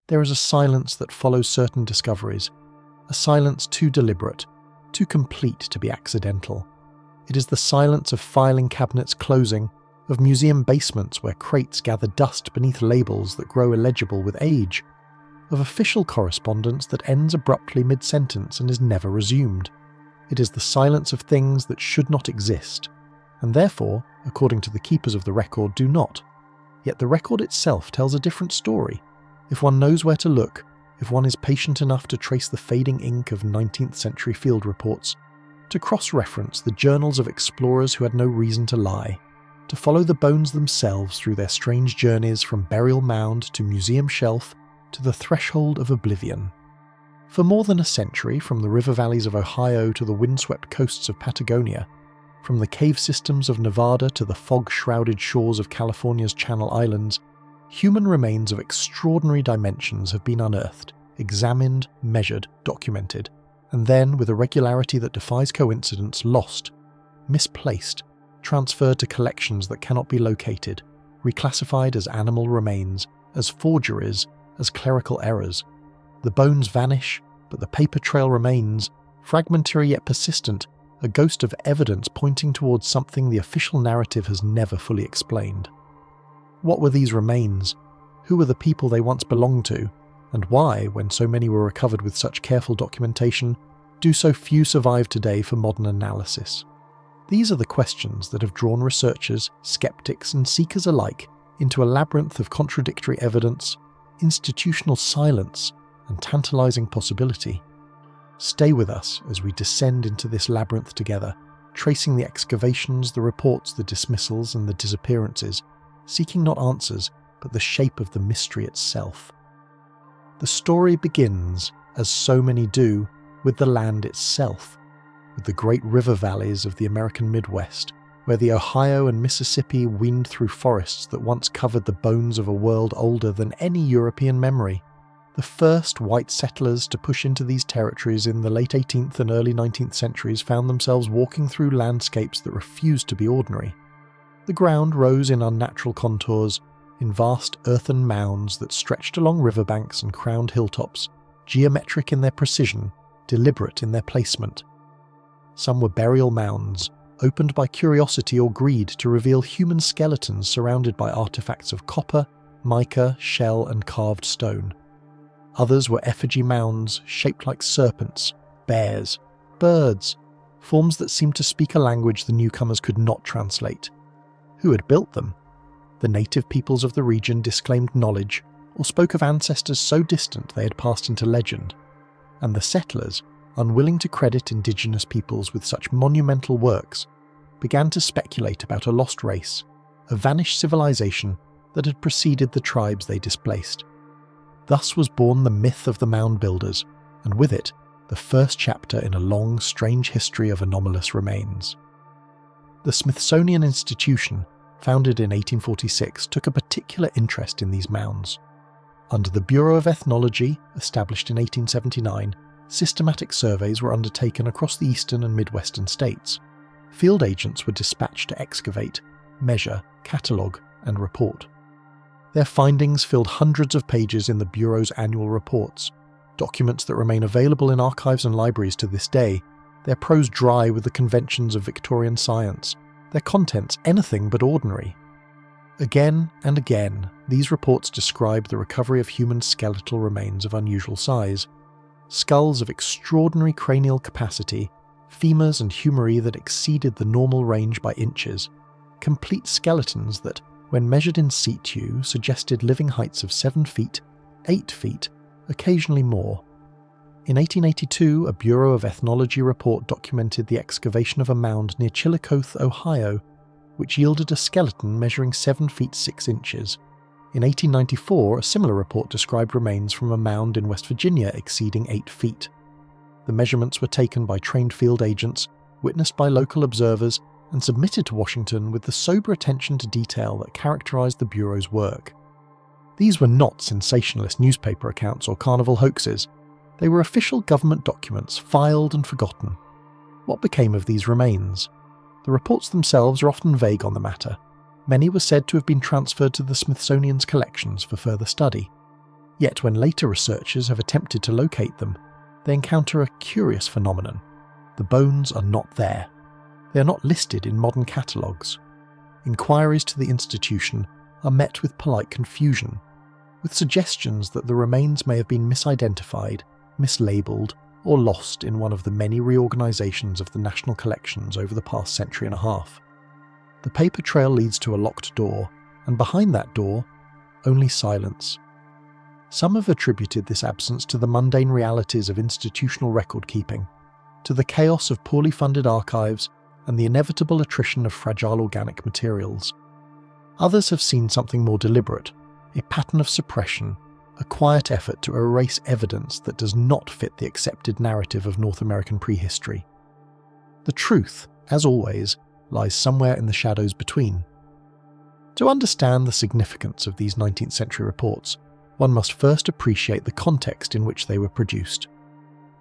there is a silence that follows certain discoveries, a silence too deliberate, too complete to be accidental. It is the silence of filing cabinets closing, of museum basements where crates gather dust beneath labels that grow illegible with age, of official correspondence that ends abruptly mid-sentence and is never resumed. It is the silence of things that should not exist, and therefore, according to the keepers of the record, do not. Yet the record itself tells a different story. If one knows where to look, if one is patient enough to trace the fading ink of 19th century field reports, to cross-reference the journals of explorers who had no reason to lie, to follow the bones themselves through their strange journeys from burial mound to museum shelf to the threshold of oblivion. For more than a century, from the river valleys of Ohio to the windswept coasts of Patagonia, from the cave systems of Nevada to the fog-shrouded shores of California's Channel Islands, human remains of extraordinary dimensions have been unearthed, examined, measured, documented, and then, with a regularity that defies coincidence, lost, misplaced, transferred to collections that cannot be located, reclassified as animal remains, as forgeries, as clerical errors. The bones vanish, but the paper trail remains, fragmentary yet persistent, a ghost of evidence pointing towards something the official narrative has never fully explained. What were these remains? Who were the people they once belonged to? And why, when so many were recovered with such careful documentation, do so few survive today for modern analysis? These are the questions that have drawn researchers, skeptics, and seekers alike into a labyrinth of contradictory evidence, institutional silence, and tantalizing possibility. Stay with us as we descend into this labyrinth together, tracing the excavations, the reports, the dismissals, and the disappearances, seeking not answers, but the shape of the mystery itself. The story begins, as so many do, with the land itself, with the great river valleys of the American Midwest, where the Ohio and Mississippi wind through forests that once covered the bones of a world older than any European memory. The first white settlers to push into these territories in the late 18th and early 19th centuries found themselves walking through landscapes that refused to be ordinary. The ground rose in unnatural contours, in vast earthen mounds that stretched along riverbanks and crowned hilltops, geometric in their precision, deliberate in their placement. Some were burial mounds, opened by curiosity or greed to reveal human skeletons surrounded by artifacts of copper, mica, shell, and carved stone. Others were effigy mounds shaped like serpents, bears, birds, forms that seemed to speak a language the newcomers could not translate. Who had built them? The native peoples of the region disclaimed knowledge or spoke of ancestors so distant they had passed into legend, and the settlers, unwilling to credit indigenous peoples with such monumental works, began to speculate about a lost race, a vanished civilization that had preceded the tribes they displaced. Thus was born the myth of the mound builders, and with it, the first chapter in a long, strange history of anomalous remains. The Smithsonian Institution, founded in 1846, took a particular interest in these mounds. Under the Bureau of Ethnology, established in 1879, systematic surveys were undertaken across the eastern and midwestern states. Field agents were dispatched to excavate, measure, catalogue, and report. Their findings filled hundreds of pages in the Bureau's annual reports, documents that remain available in archives and libraries to this day, their prose dry with the conventions of Victorian science, their contents anything but ordinary. Again and again, these reports describe the recovery of human skeletal remains of unusual size, skulls of extraordinary cranial capacity, femurs and humeri that exceeded the normal range by inches, complete skeletons that, when measured in situ, suggested living heights of 7 feet, 8 feet, occasionally more. In 1882, a Bureau of Ethnology report documented the excavation of a mound near Chillicothe, Ohio, which yielded a skeleton measuring 7 feet 6 inches. In 1894, a similar report described remains from a mound in West Virginia exceeding 8 feet. The measurements were taken by trained field agents, witnessed by local observers, and submitted to Washington with the sober attention to detail that characterized the Bureau's work. These were not sensationalist newspaper accounts or carnival hoaxes. They were official government documents, filed and forgotten. What became of these remains? The reports themselves are often vague on the matter. Many were said to have been transferred to the Smithsonian's collections for further study. Yet when later researchers have attempted to locate them, they encounter a curious phenomenon. The bones are not there. They are not listed in modern catalogues. Inquiries to the institution are met with polite confusion, with suggestions that the remains may have been misidentified, mislabeled, or lost in one of the many reorganisations of the national collections over the past century and a half. The paper trail leads to a locked door, and behind that door, only silence. Some have attributed this absence to the mundane realities of institutional record-keeping, to the chaos of poorly funded archives and the inevitable attrition of fragile organic materials. Others have seen something more deliberate, a pattern of suppression, a quiet effort to erase evidence that does not fit the accepted narrative of North American prehistory. The truth, as always, lies somewhere in the shadows between. To understand the significance of these 19th century reports, one must first appreciate the context in which they were produced.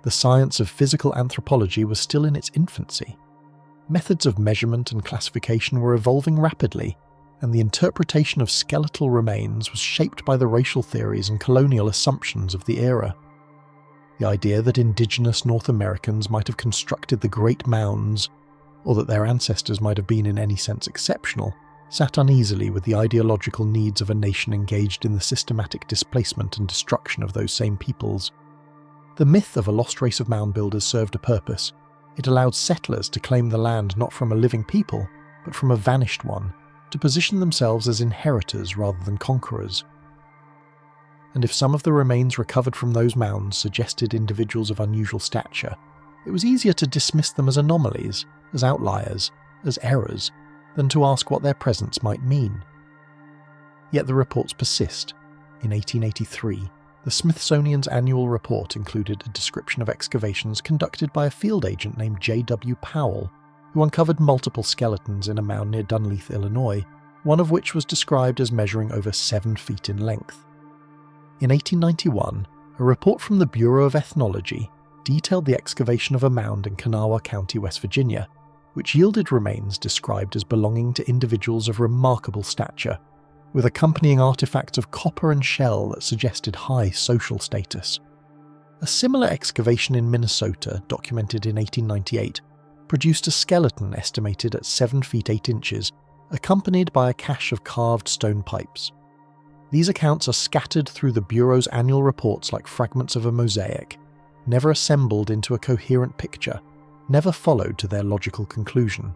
The science of physical anthropology was still in its infancy. Methods of measurement and classification were evolving rapidly, and the interpretation of skeletal remains was shaped by the racial theories and colonial assumptions of the era. The idea that indigenous North Americans might have constructed the great mounds, or that their ancestors might have been in any sense exceptional, sat uneasily with the ideological needs of a nation engaged in the systematic displacement and destruction of those same peoples. The myth of a lost race of mound builders served a purpose. It allowed settlers to claim the land not from a living people, but from a vanished one, to position themselves as inheritors rather than conquerors. And if some of the remains recovered from those mounds suggested individuals of unusual stature, it was easier to dismiss them as anomalies, as outliers, as errors, than to ask what their presence might mean. Yet the reports persist. In 1883, the Smithsonian's annual report included a description of excavations conducted by a field agent named J.W. Powell, who uncovered multiple skeletons in a mound near Dunleith, Illinois, one of which was described as measuring over 7 feet in length. In 1891, a report from the Bureau of Ethnology detailed the excavation of a mound in Kanawha County, West Virginia, which yielded remains described as belonging to individuals of remarkable stature, with accompanying artifacts of copper and shell that suggested high social status. A similar excavation in Minnesota, documented in 1898, produced a skeleton estimated at 7 feet 8 inches, accompanied by a cache of carved stone pipes. These accounts are scattered through the Bureau's annual reports like fragments of a mosaic, never assembled into a coherent picture, never followed to their logical conclusion.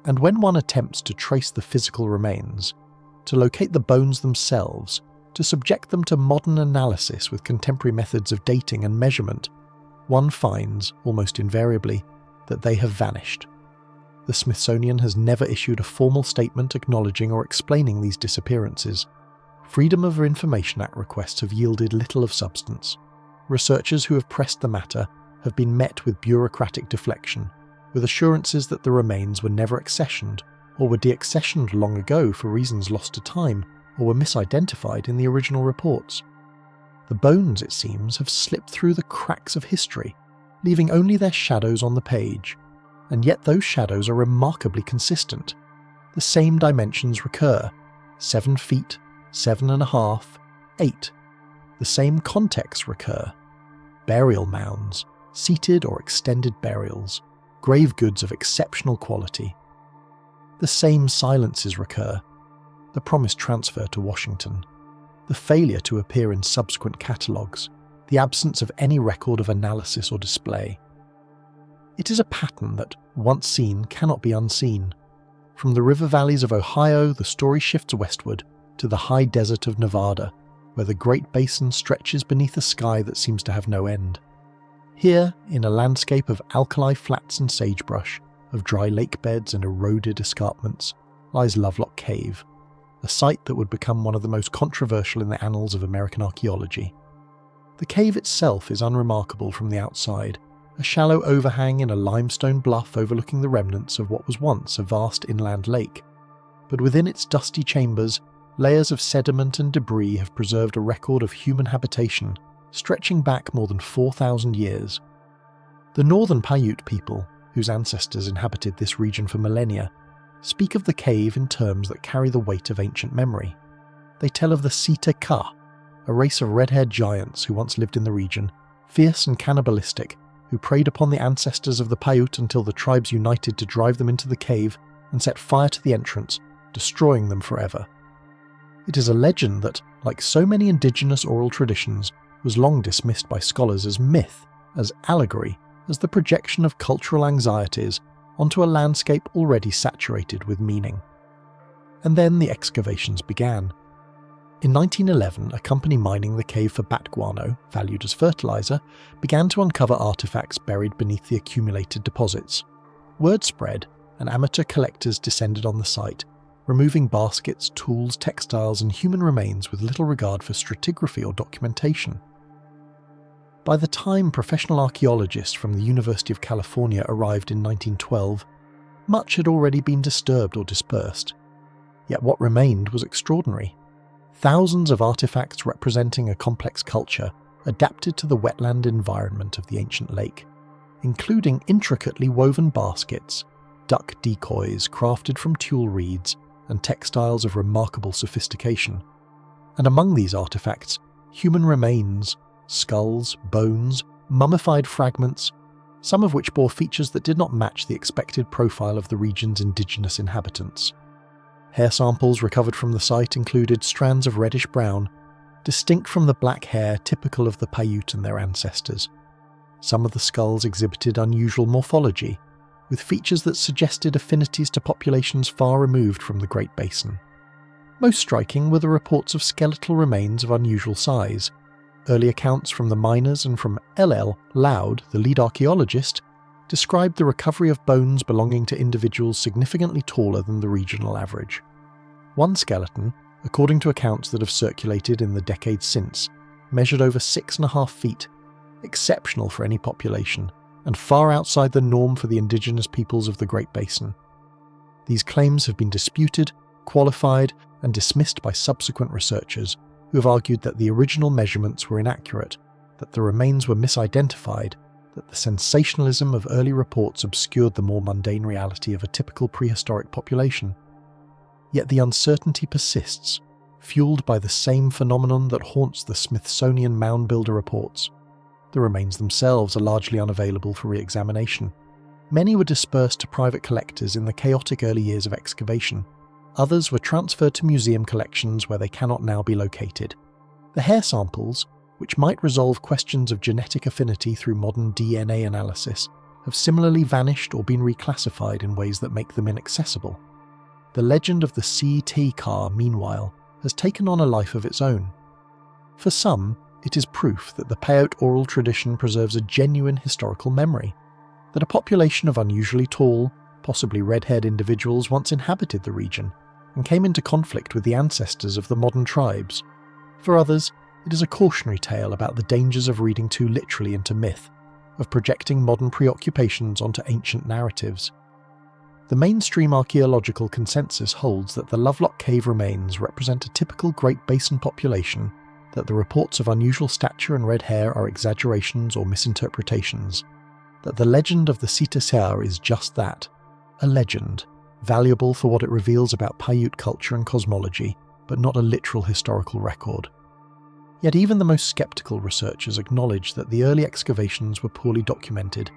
And when one attempts to trace the physical remains, to locate the bones themselves, to subject them to modern analysis with contemporary methods of dating and measurement, one finds, almost invariably, that they have vanished. The Smithsonian has never issued a formal statement acknowledging or explaining these disappearances. Freedom of Information Act requests have yielded little of substance. Researchers who have pressed the matter have been met with bureaucratic deflection, with assurances that the remains were never accessioned, or were deaccessioned long ago for reasons lost to time, or were misidentified in the original reports. The bones, it seems, have slipped through the cracks of history, leaving only their shadows on the page, and yet those shadows are remarkably consistent. The same dimensions recur: 7 feet, 7.5, 8. The same contexts recur: burial mounds, seated or extended burials, grave goods of exceptional quality. The same silences recur: the promised transfer to Washington, the failure to appear in subsequent catalogues, the absence of any record of analysis or display. It is a pattern that, once seen, cannot be unseen. From the river valleys of Ohio, the story shifts westward to the high desert of Nevada, where the Great Basin stretches beneath a sky that seems to have no end. Here, in a landscape of alkali flats and sagebrush, of dry lake beds and eroded escarpments, lies Lovelock Cave, a site that would become one of the most controversial in the annals of American archaeology. The cave itself is unremarkable from the outside, a shallow overhang in a limestone bluff overlooking the remnants of what was once a vast inland lake. But within its dusty chambers, layers of sediment and debris have preserved a record of human habitation, stretching back more than 4,000 years. The northern Paiute people, whose ancestors inhabited this region for millennia, speak of the cave in terms that carry the weight of ancient memory. They tell of the Sita Ka, a race of red-haired giants who once lived in the region, fierce and cannibalistic, who preyed upon the ancestors of the Paiute until the tribes united to drive them into the cave and set fire to the entrance, destroying them forever. It is a legend that, like so many indigenous oral traditions, was long dismissed by scholars as myth, as allegory, as the projection of cultural anxieties onto a landscape already saturated with meaning. And then the excavations began. In 1911, a company mining the cave for bat guano, valued as fertilizer, began to uncover artifacts buried beneath the accumulated deposits. Word spread, and amateur collectors descended on the site, removing baskets, tools, textiles, and human remains with little regard for stratigraphy or documentation. By the time professional archaeologists from the University of California arrived in 1912, much had already been disturbed or dispersed. Yet what remained was extraordinary. Thousands of artifacts representing a complex culture adapted to the wetland environment of the ancient lake, including intricately woven baskets, duck decoys crafted from tule reeds, and textiles of remarkable sophistication. And among these artifacts, human remains, skulls, bones, mummified fragments, some of which bore features that did not match the expected profile of the region's indigenous inhabitants. Hair samples recovered from the site included strands of reddish-brown, distinct from the black hair typical of the Paiute and their ancestors. Some of the skulls exhibited unusual morphology, with features that suggested affinities to populations far removed from the Great Basin. Most striking were the reports of skeletal remains of unusual size. Early accounts from the miners and from L.L. Loud, the lead archaeologist, described the recovery of bones belonging to individuals significantly taller than the regional average. One skeleton, according to accounts that have circulated in the decades since, measured over 6.5 feet, exceptional for any population, and far outside the norm for the indigenous peoples of the Great Basin. These claims have been disputed, qualified, and dismissed by subsequent researchers, who have argued that the original measurements were inaccurate, that the remains were misidentified, that the sensationalism of early reports obscured the more mundane reality of a typical prehistoric population. Yet the uncertainty persists, fueled by the same phenomenon that haunts the Smithsonian mound builder reports. The remains themselves are largely unavailable for re-examination. Many were dispersed to private collectors in the chaotic early years of excavation. Others were transferred to museum collections where they cannot now be located. The hair samples, which might resolve questions of genetic affinity through modern DNA analysis, have similarly vanished or been reclassified in ways that make them inaccessible. The legend of the CT car, meanwhile, has taken on a life of its own. For some, it is proof that the Paiute oral tradition preserves a genuine historical memory, that a population of unusually tall, possibly red-haired individuals once inhabited the region and came into conflict with the ancestors of the modern tribes. For others, it is a cautionary tale about the dangers of reading too literally into myth, of projecting modern preoccupations onto ancient narratives. The mainstream archaeological consensus holds that the Lovelock Cave remains represent a typical Great Basin population, that the reports of unusual stature and red hair are exaggerations or misinterpretations, that the legend of the Citacer is just that, a legend, valuable for what it reveals about Paiute culture and cosmology, but not a literal historical record. Yet even the most skeptical researchers acknowledge that the early excavations were poorly documented,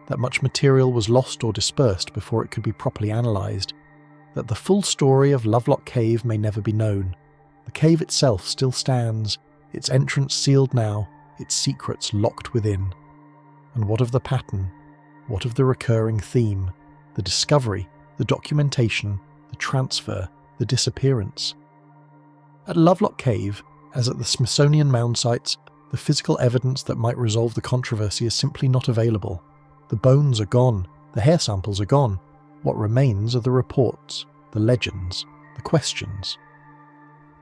that much material was lost or dispersed before it could be properly analysed, that the full story of Lovelock Cave may never be known. The cave itself still stands, its entrance sealed now, its secrets locked within. And what of the pattern? What of the recurring theme? The discovery, the documentation, the transfer, the disappearance? At Lovelock Cave, as at the Smithsonian mound sites, the physical evidence that might resolve the controversy is simply not available. The bones are gone, the hair samples are gone. What remains are the reports, the legends, the questions.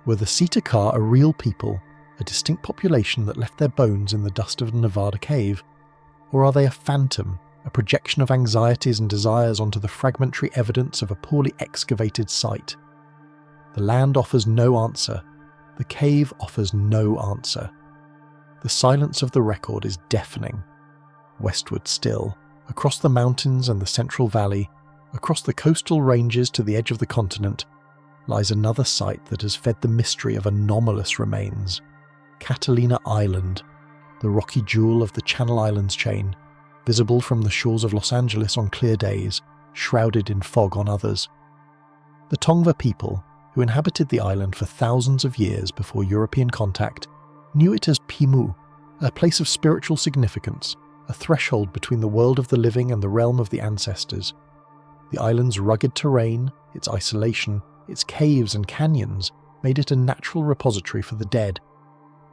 Were the Citacar a real people, a distinct population that left their bones in the dust of a Nevada cave? Or are they a phantom, a projection of anxieties and desires onto the fragmentary evidence of a poorly excavated site? The land offers no answer. The cave offers no answer. The silence of the record is deafening. Westward still, across the mountains and the Central Valley, across the coastal ranges to the edge of the continent, lies another site that has fed the mystery of anomalous remains, Catalina Island, the rocky jewel of the Channel Islands chain, visible from the shores of Los Angeles on clear days, shrouded in fog on others. The Tongva people, who inhabited the island for thousands of years before European contact, knew it as Pimu, a place of spiritual significance, a threshold between the world of the living and the realm of the ancestors. The island's rugged terrain, its isolation, its caves and canyons made it a natural repository for the dead.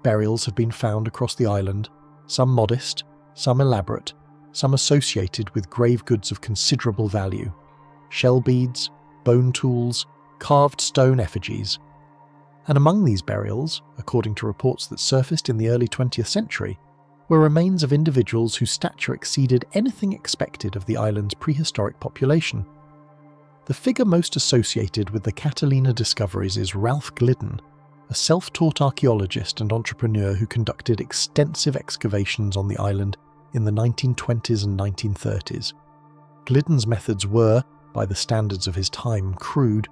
Burials have been found across the island, some modest, some elaborate, some associated with grave goods of considerable value. Shell beads, bone tools, carved stone effigies. And among these burials, according to reports that surfaced in the early 20th century, were remains of individuals whose stature exceeded anything expected of the island's prehistoric population. The figure most associated with the Catalina discoveries is Ralph Glidden, a self-taught archaeologist and entrepreneur who conducted extensive excavations on the island in the 1920s and 1930s. Glidden's methods were, by the standards of his time, crude.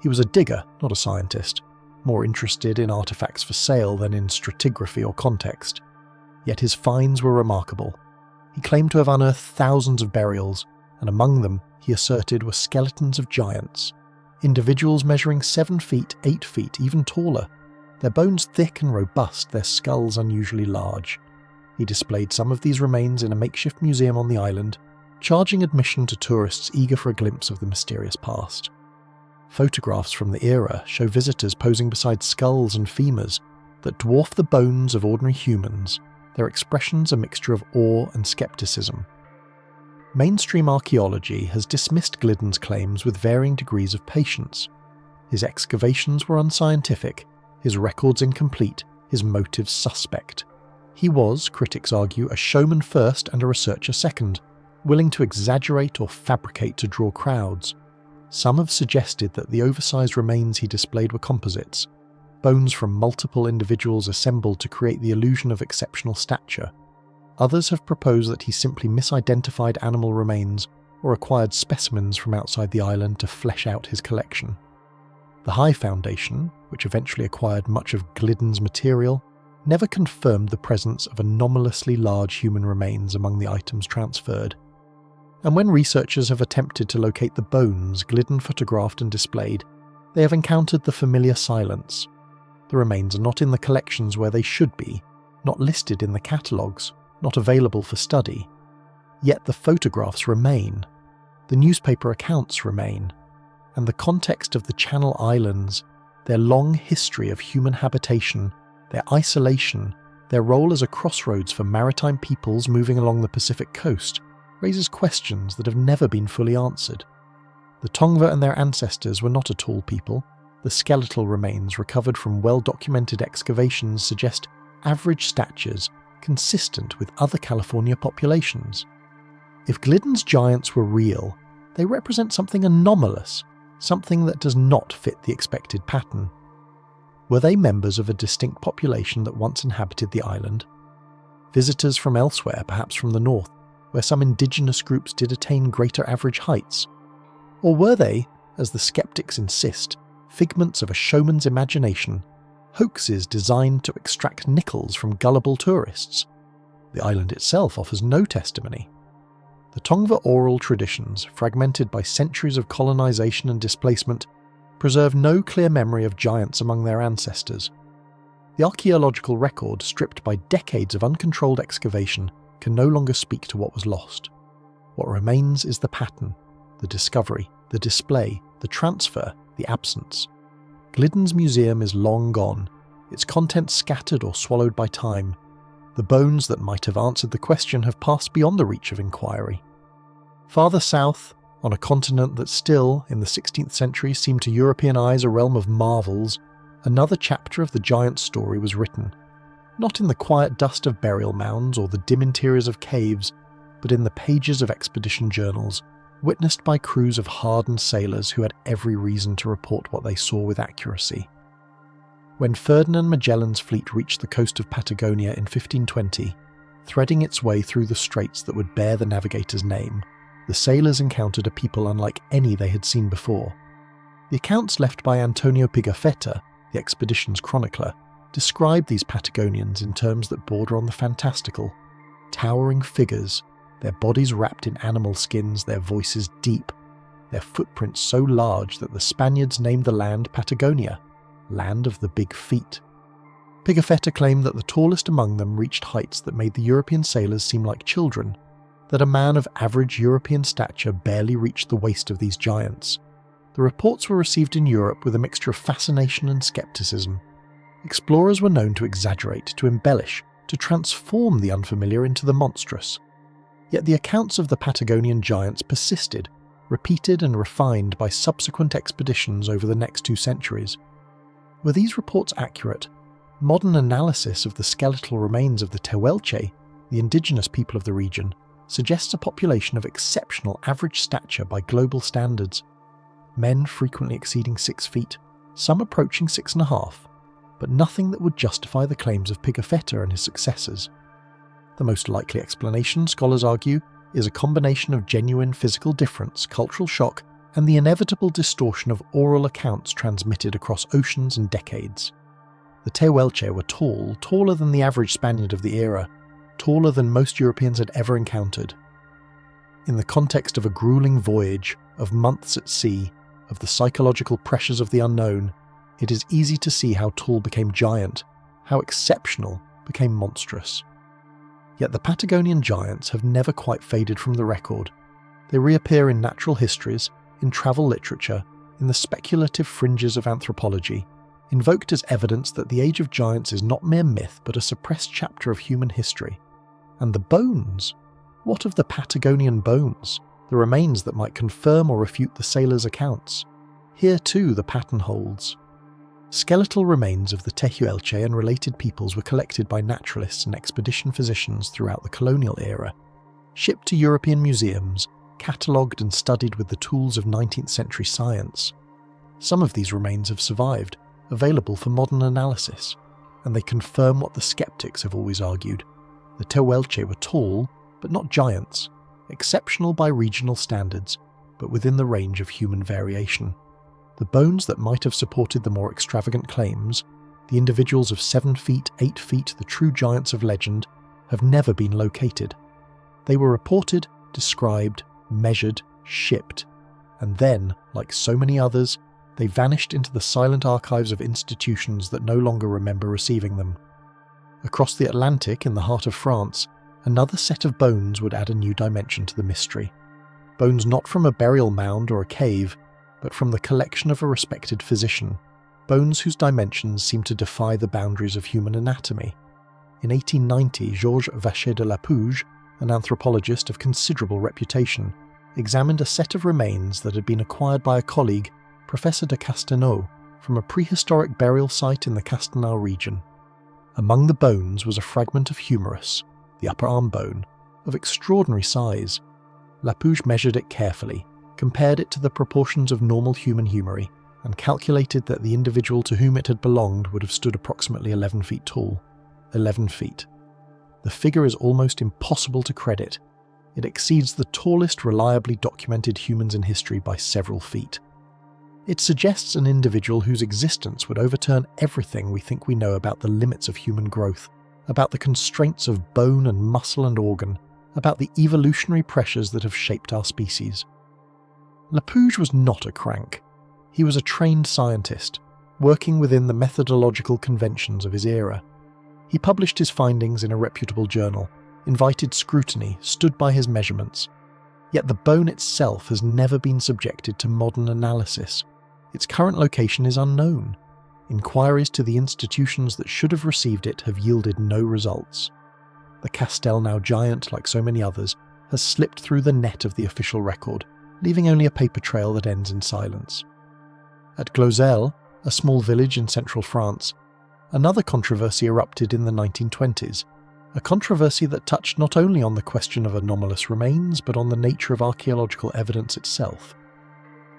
He was a digger, not a scientist, more interested in artifacts for sale than in stratigraphy or context. Yet his finds were remarkable. He claimed to have unearthed thousands of burials, and among them, he asserted, were skeletons of giants, individuals measuring 7 feet, 8 feet, even taller, their bones thick and robust, their skulls unusually large. He displayed some of these remains in a makeshift museum on the island, charging admission to tourists eager for a glimpse of the mysterious past. Photographs from the era show visitors posing beside skulls and femurs that dwarf the bones of ordinary humans, their expressions a mixture of awe and skepticism. Mainstream archaeology has dismissed Glidden's claims with varying degrees of patience. His excavations were unscientific, his records incomplete, his motives suspect. He was, critics argue, a showman first and a researcher second, willing to exaggerate or fabricate to draw crowds. Some have suggested that the oversized remains he displayed were composites, bones from multiple individuals assembled to create the illusion of exceptional stature. Others have proposed that he simply misidentified animal remains or acquired specimens from outside the island to flesh out his collection. The High Foundation, which eventually acquired much of Glidden's material, never confirmed the presence of anomalously large human remains among the items transferred. And when researchers have attempted to locate the bones Glidden photographed and displayed, they have encountered the familiar silence. The remains are not in the collections where they should be, not listed in the catalogues, not available for study. Yet the photographs remain, the newspaper accounts remain, and the context of the Channel Islands, their long history of human habitation, their isolation, their role as a crossroads for maritime peoples moving along the Pacific coast, raises questions that have never been fully answered. The Tongva and their ancestors were not a tall people. The skeletal remains recovered from well-documented excavations suggest average statures consistent with other California populations. If Glidden's giants were real, they represent something anomalous, something that does not fit the expected pattern. Were they members of a distinct population that once inhabited the island? Visitors from elsewhere, perhaps from the north, where some indigenous groups did attain greater average heights? Or were they, as the skeptics insist, figments of a showman's imagination, hoaxes designed to extract nickels from gullible tourists? The island itself offers no testimony. The Tongva oral traditions, fragmented by centuries of colonization and displacement, preserve no clear memory of giants among their ancestors. The archaeological record, stripped by decades of uncontrolled excavation, can no longer speak to what was lost. What remains is the pattern, the discovery, the display, the transfer, the absence. Glidden's museum is long gone, its contents scattered or swallowed by time. The bones that might have answered the question have passed beyond the reach of inquiry. Farther south, on a continent that still, in the 16th century, seemed to European eyes a realm of marvels, another chapter of the giant story was written. Not in the quiet dust of burial mounds or the dim interiors of caves, but in the pages of expedition journals, witnessed by crews of hardened sailors who had every reason to report what they saw with accuracy. When Ferdinand Magellan's fleet reached the coast of Patagonia in 1520, threading its way through the straits that would bear the navigator's name, the sailors encountered a people unlike any they had seen before. The accounts left by Antonio Pigafetta, the expedition's chronicler, describe these Patagonians in terms that border on the fantastical. Towering figures, their bodies wrapped in animal skins, their voices deep, their footprints so large that the Spaniards named the land Patagonia, land of the big feet. Pigafetta claimed that the tallest among them reached heights that made the European sailors seem like children, that a man of average European stature barely reached the waist of these giants. The reports were received in Europe with a mixture of fascination and skepticism. Explorers were known to exaggerate, to embellish, to transform the unfamiliar into the monstrous. Yet the accounts of the Patagonian giants persisted, repeated and refined by subsequent expeditions over the next 2 centuries. Were these reports accurate? Modern analysis of the skeletal remains of the Tehuelche, the indigenous people of the region, suggests a population of exceptional average stature by global standards. Men frequently exceeding 6 feet, some approaching 6.5, but nothing that would justify the claims of Pigafetta and his successors. The most likely explanation, scholars argue, is a combination of genuine physical difference, cultural shock, and the inevitable distortion of oral accounts transmitted across oceans and decades. The Tehuelche were tall, taller than the average Spaniard of the era, taller than most Europeans had ever encountered. In the context of a grueling voyage, of months at sea, of the psychological pressures of the unknown, it is easy to see how tall became giant, how exceptional became monstrous. Yet the Patagonian giants have never quite faded from the record. They reappear in natural histories, in travel literature, in the speculative fringes of anthropology, invoked as evidence that the Age of Giants is not mere myth but a suppressed chapter of human history. And the bones? What of the Patagonian bones, the remains that might confirm or refute the sailors' accounts? Here too the pattern holds. Skeletal remains of the Tehuelche and related peoples were collected by naturalists and expedition physicians throughout the colonial era, shipped to European museums, catalogued and studied with the tools of 19th century science. Some of these remains have survived, available for modern analysis, and they confirm what the skeptics have always argued. The Tehuelche were tall, but not giants, exceptional by regional standards, but within the range of human variation. The bones that might have supported the more extravagant claims, the individuals of 7 feet, 8 feet, the true giants of legend, have never been located. They were reported, described, measured, shipped, and then, like so many others, they vanished into the silent archives of institutions that no longer remember receiving them. Across the Atlantic, in the heart of France, another set of bones would add a new dimension to the mystery. Bones not from a burial mound or a cave, but from the collection of a respected physician. Bones whose dimensions seem to defy the boundaries of human anatomy. In 1890, Georges Vacher de Lapouge, an anthropologist of considerable reputation, examined a set of remains that had been acquired by a colleague, Professor de Castelnau, from a prehistoric burial site in the Castelnau region. Among the bones was a fragment of humerus, the upper arm bone, of extraordinary size. Lapouge measured it carefully, compared it to the proportions of normal human humerus, and calculated that the individual to whom it had belonged would have stood approximately 11 feet tall. 11 feet. The figure is almost impossible to credit. It exceeds the tallest reliably documented humans in history by several feet. It suggests an individual whose existence would overturn everything we think we know about the limits of human growth, about the constraints of bone and muscle and organ, about the evolutionary pressures that have shaped our species. Lapouge was not a crank. He was a trained scientist, working within the methodological conventions of his era. He published his findings in a reputable journal, invited scrutiny, stood by his measurements. Yet the bone itself has never been subjected to modern analysis. Its current location is unknown. Inquiries to the institutions that should have received it have yielded no results. The Castelnau giant, like so many others, has slipped through the net of the official record, leaving only a paper trail that ends in silence. At Glozelle, a small village in central France, another controversy erupted in the 1920s, a controversy that touched not only on the question of anomalous remains, but on the nature of archaeological evidence itself.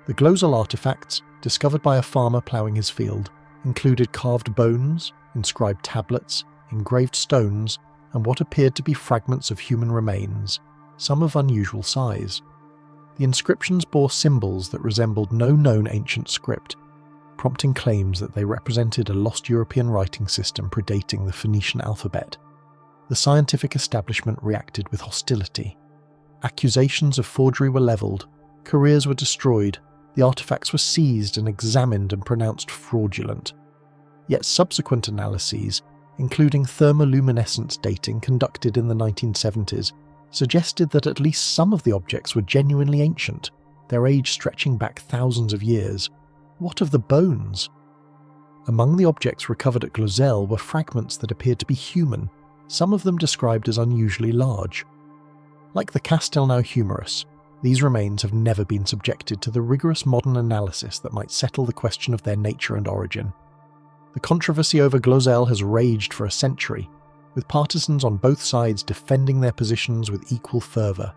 The Glozelle artifacts, discovered by a farmer ploughing his field, included carved bones, inscribed tablets, engraved stones, and what appeared to be fragments of human remains, some of unusual size. The inscriptions bore symbols that resembled no known ancient script. prompting claims that they represented a lost European writing system predating the Phoenician alphabet. The scientific establishment reacted with hostility. Accusations of forgery were levelled, careers were destroyed, the artefacts were seized and examined and pronounced fraudulent. Yet subsequent analyses, including thermoluminescence dating conducted in the 1970s, suggested that at least some of the objects were genuinely ancient, their age stretching back thousands of years. What of the bones? Among the objects recovered at Glozell were fragments that appeared to be human, some of them described as unusually large. Like the Castelnau humerus, these remains have never been subjected to the rigorous modern analysis that might settle the question of their nature and origin. The controversy over Glozell has raged for a century, with partisans on both sides defending their positions with equal fervour.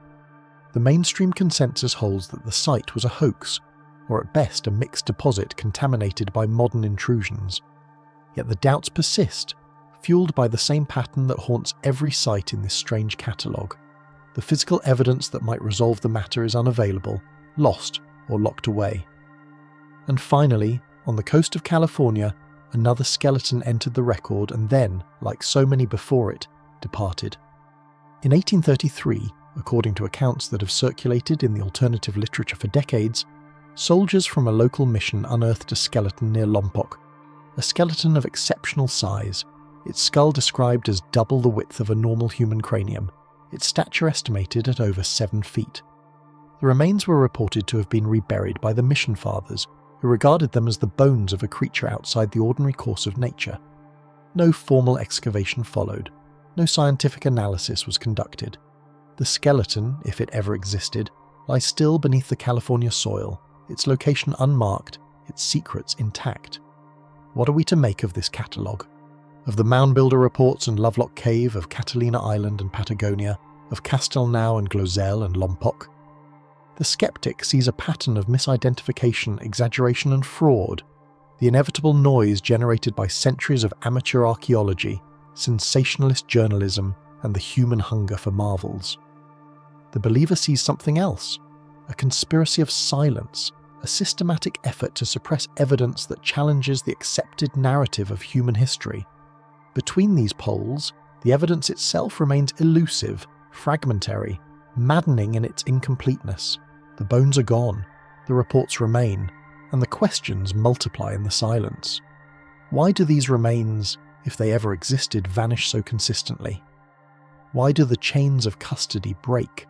The mainstream consensus holds that the site was a hoax, or at best a mixed deposit contaminated by modern intrusions. Yet the doubts persist, fueled by the same pattern that haunts every site in this strange catalogue. The physical evidence that might resolve the matter is unavailable, lost, or locked away. And finally, on the coast of California, another skeleton entered the record and then, like so many before it, departed. In 1833, according to accounts that have circulated in the alternative literature for decades, soldiers from a local mission unearthed a skeleton near Lompoc, a skeleton of exceptional size, its skull described as double the width of a normal human cranium, its stature estimated at over 7 feet. The remains were reported to have been reburied by the mission fathers, who regarded them as the bones of a creature outside the ordinary course of nature. No formal excavation followed, no scientific analysis was conducted. The skeleton, if it ever existed, lies still beneath the California soil, its location unmarked, its secrets intact. What are we to make of this catalogue? Of the Mound Builder reports and Lovelock Cave, of Catalina Island and Patagonia, of Castelnau and Glozell and Lompoc? The skeptic sees a pattern of misidentification, exaggeration and fraud, the inevitable noise generated by centuries of amateur archaeology, sensationalist journalism, and the human hunger for marvels. The believer sees something else, a conspiracy of silence, a systematic effort to suppress evidence that challenges the accepted narrative of human history. Between these poles, the evidence itself remains elusive, fragmentary, maddening in its incompleteness. The bones are gone, the reports remain, and the questions multiply in the silence. Why do these remains, if they ever existed, vanish so consistently? Why do the chains of custody break,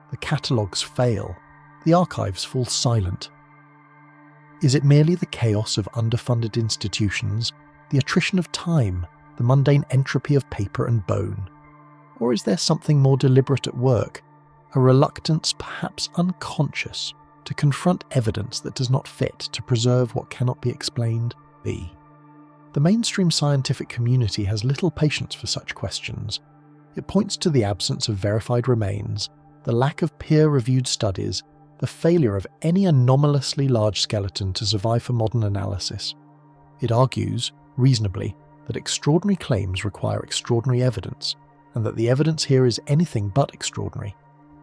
the catalogues fail, the archives fall silent? Is it merely the chaos of underfunded institutions, the attrition of time, the mundane entropy of paper and bone? Or is there something more deliberate at work, a reluctance, perhaps unconscious, to confront evidence that does not fit to preserve what cannot be explained? The mainstream scientific community has little patience for such questions. It points to the absence of verified remains, the lack of peer-reviewed studies, the failure of any anomalously large skeleton to survive for modern analysis. It argues, reasonably, that extraordinary claims require extraordinary evidence, and that the evidence here is anything but extraordinary.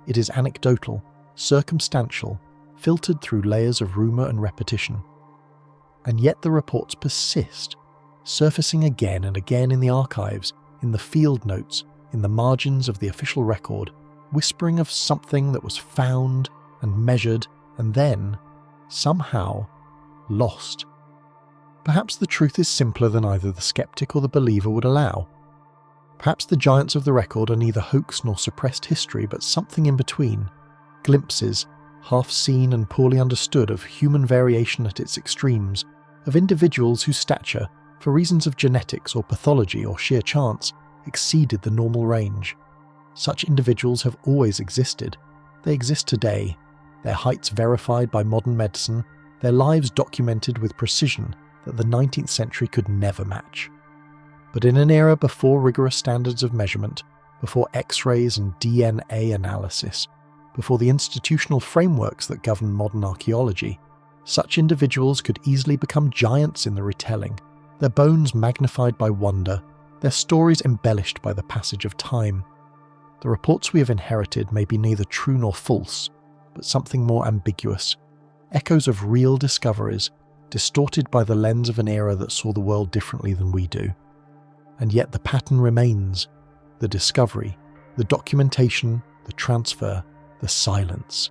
It is anecdotal, circumstantial, filtered through layers of rumour and repetition. And yet the reports persist, surfacing again and again in the archives, in the field notes, in the margins of the official record, whispering of something that was found and measured and then, somehow, lost. Perhaps the truth is simpler than either the skeptic or the believer would allow. Perhaps the giants of the record are neither hoax nor suppressed history, but something in between, glimpses, half seen and poorly understood, of human variation at its extremes, of individuals whose stature, for reasons of genetics or pathology or sheer chance, exceeded the normal range. Such individuals have always existed. They exist today, their heights verified by modern medicine, their lives documented with precision that the 19th century could never match. But in an era before rigorous standards of measurement, before X-rays and DNA analysis, before the institutional frameworks that govern modern archaeology, such individuals could easily become giants in the retelling, their bones magnified by wonder, their stories embellished by the passage of time. The reports we have inherited may be neither true nor false, but something more ambiguous, echoes of real discoveries, distorted by the lens of an era that saw the world differently than we do. And yet the pattern remains: the discovery, the documentation, the transfer, the silence.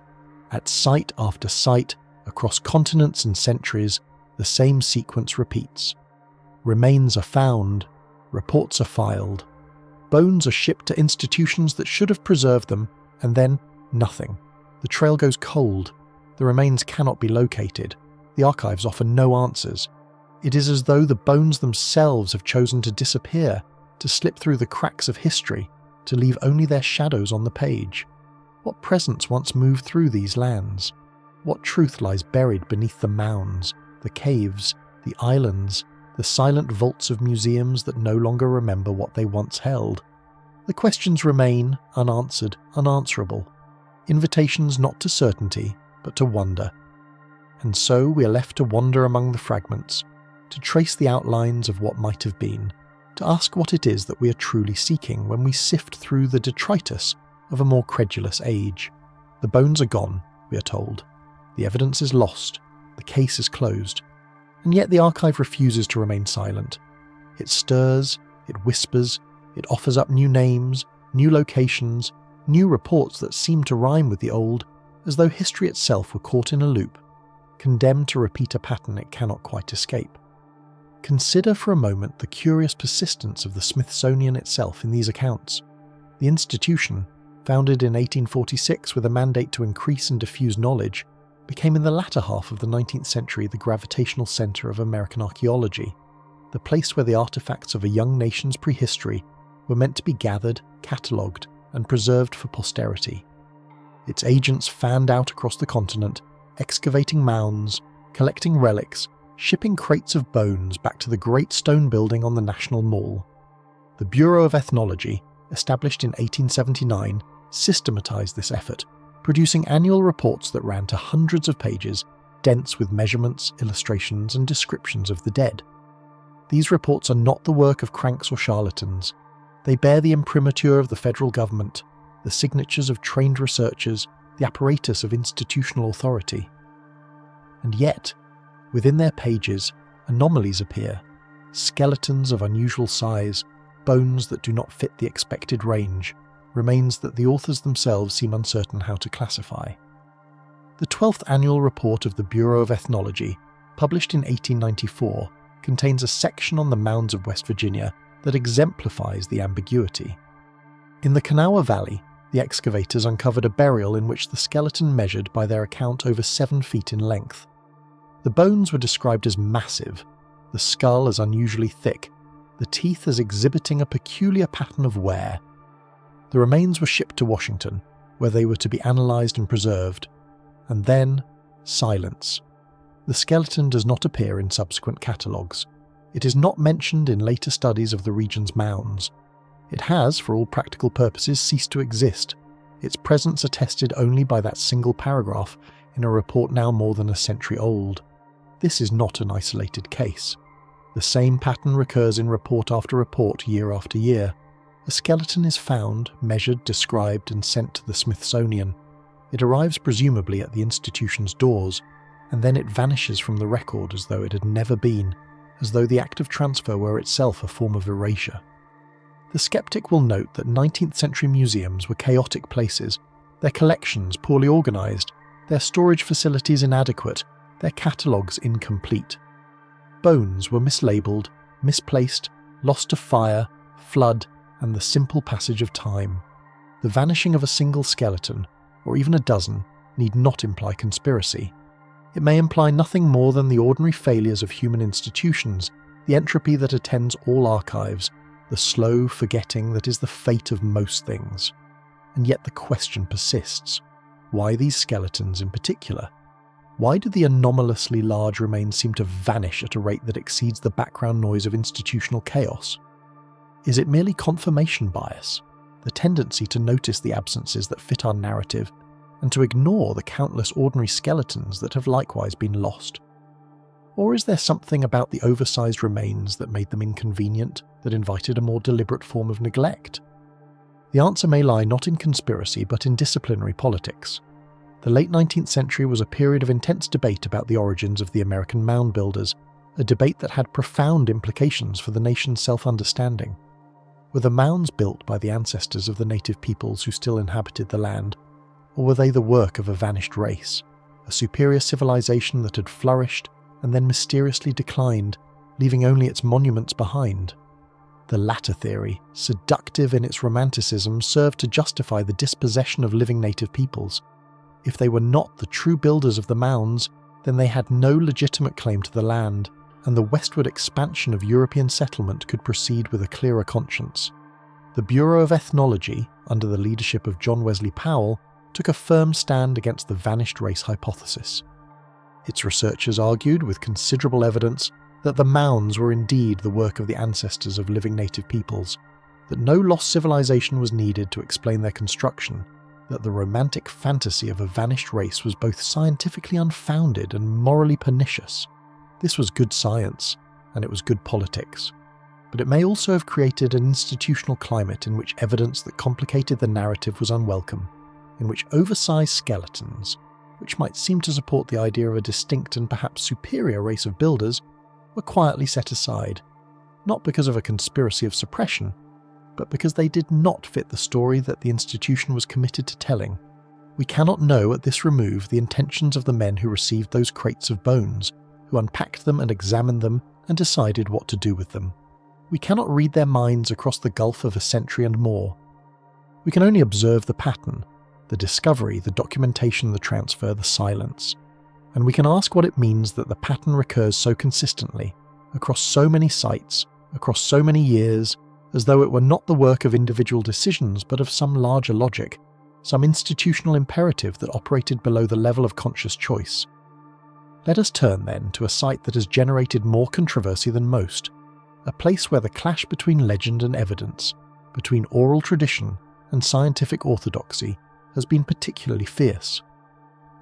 At site after site, across continents and centuries, the same sequence repeats. Remains are found, reports are filed, bones are shipped to institutions that should have preserved them, and then nothing. The trail goes cold, the remains cannot be located, the archives offer no answers. It is as though the bones themselves have chosen to disappear, to slip through the cracks of history, to leave only their shadows on the page. What presence once moved through these lands? What truth lies buried beneath the mounds, the caves, the islands, the silent vaults of museums that no longer remember what they once held? The questions remain unanswered, unanswerable. Invitations not to certainty, but to wonder. And so we are left to wander among the fragments, to trace the outlines of what might have been, to ask what it is that we are truly seeking when we sift through the detritus of a more credulous age. The bones are gone, we are told. The evidence is lost. The case is closed. And yet the archive refuses to remain silent. It stirs, it whispers, it offers up new names, new locations, new reports that seem to rhyme with the old, as though history itself were caught in a loop, condemned to repeat a pattern it cannot quite escape. Consider for a moment the curious persistence of the Smithsonian itself in these accounts. The institution, founded in 1846 with a mandate to increase and diffuse knowledge, became in the latter half of the 19th century the gravitational centre of American archaeology, the place where the artefacts of a young nation's prehistory were meant to be gathered, catalogued, and preserved for posterity. Its agents fanned out across the continent, excavating mounds, collecting relics, shipping crates of bones back to the great stone building on the National Mall. The Bureau of Ethnology, established in 1879, systematized this effort, producing annual reports that ran to hundreds of pages, dense with measurements, illustrations, and descriptions of the dead. These reports are not the work of cranks or charlatans. They bear the imprimatur of the federal government, the signatures of trained researchers, the apparatus of institutional authority. And yet, within their pages, anomalies appear, skeletons of unusual size, bones that do not fit the expected range, remains that the authors themselves seem uncertain how to classify. The 12th annual report of the Bureau of Ethnology, published in 1894, contains a section on the mounds of West Virginia that exemplifies the ambiguity. In the Kanawha Valley, the excavators uncovered a burial in which the skeleton measured by their account over 7 feet in length. The bones were described as massive, the skull as unusually thick, the teeth as exhibiting a peculiar pattern of wear. The remains were shipped to Washington, where they were to be analysed and preserved. And then, silence. The skeleton does not appear in subsequent catalogues. It is not mentioned in later studies of the region's mounds. It has, for all practical purposes, ceased to exist, its presence attested only by that single paragraph in a report now more than a century old. This is not an isolated case. The same pattern recurs in report after report year after year. A skeleton is found, measured, described, and sent to the Smithsonian. It arrives presumably at the institution's doors, and then it vanishes from the record as though it had never been, as though the act of transfer were itself a form of erasure. The skeptic will note that 19th century museums were chaotic places, their collections poorly organised, their storage facilities inadequate, their catalogues incomplete. Bones were mislabelled, misplaced, lost to fire, flood, and the simple passage of time. The vanishing of a single skeleton, or even a dozen, need not imply conspiracy. It may imply nothing more than the ordinary failures of human institutions, the entropy that attends all archives, the slow forgetting that is the fate of most things. And yet the question persists. Why these skeletons in particular? Why do the anomalously large remains seem to vanish at a rate that exceeds the background noise of institutional chaos? Is it merely confirmation bias, the tendency to notice the absences that fit our narrative and to ignore the countless ordinary skeletons that have likewise been lost? Or is there something about the oversized remains that made them inconvenient, that invited a more deliberate form of neglect? The answer may lie not in conspiracy but in disciplinary politics. The late 19th century was a period of intense debate about the origins of the American mound builders, a debate that had profound implications for the nation's self-understanding. Were the mounds built by the ancestors of the native peoples who still inhabited the land, or were they the work of a vanished race, a superior civilization that had flourished and then mysteriously declined, leaving only its monuments behind? The latter theory, seductive in its romanticism, served to justify the dispossession of living native peoples. If they were not the true builders of the mounds, then they had no legitimate claim to the land, and the westward expansion of European settlement could proceed with a clearer conscience. The Bureau of Ethnology, under the leadership of John Wesley Powell, took a firm stand against the vanished race hypothesis. Its researchers argued, with considerable evidence, that the mounds were indeed the work of the ancestors of living native peoples, that no lost civilization was needed to explain their construction, that the romantic fantasy of a vanished race was both scientifically unfounded and morally pernicious. This was good science, and it was good politics. But it may also have created an institutional climate in which evidence that complicated the narrative was unwelcome, in which oversized skeletons, which might seem to support the idea of a distinct and perhaps superior race of builders, were quietly set aside, not because of a conspiracy of suppression, but because they did not fit the story that the institution was committed to telling. We cannot know at this remove the intentions of the men who received those crates of bones, who unpacked them and examined them and decided what to do with them. We cannot read their minds across the gulf of a century and more. We can only observe the pattern, the discovery, the documentation, the transfer, the silence. And we can ask what it means that the pattern recurs so consistently, across so many sites, across so many years, as though it were not the work of individual decisions but of some larger logic, some institutional imperative that operated below the level of conscious choice. Let us turn then to a site that has generated more controversy than most, a place where the clash between legend and evidence, between oral tradition and scientific orthodoxy, has been particularly fierce.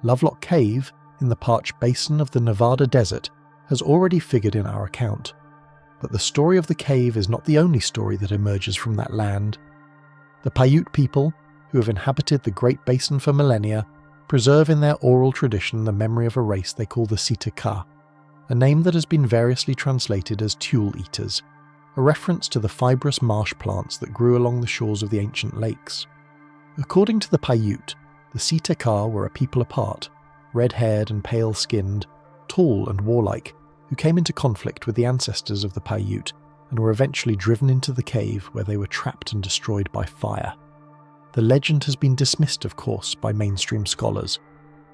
Lovelock Cave, in the parched basin of the Nevada desert, has already figured in our account. But the story of the cave is not the only story that emerges from that land. The Paiute people, who have inhabited the Great Basin for millennia, preserve in their oral tradition the memory of a race they call the Sitaka, a name that has been variously translated as Tule Eaters, a reference to the fibrous marsh plants that grew along the shores of the ancient lakes. According to the Paiute, the Sitaka were a people apart, red-haired and pale-skinned, tall and warlike, who came into conflict with the ancestors of the Paiute and were eventually driven into the cave where they were trapped and destroyed by fire. The legend has been dismissed, of course, by mainstream scholars.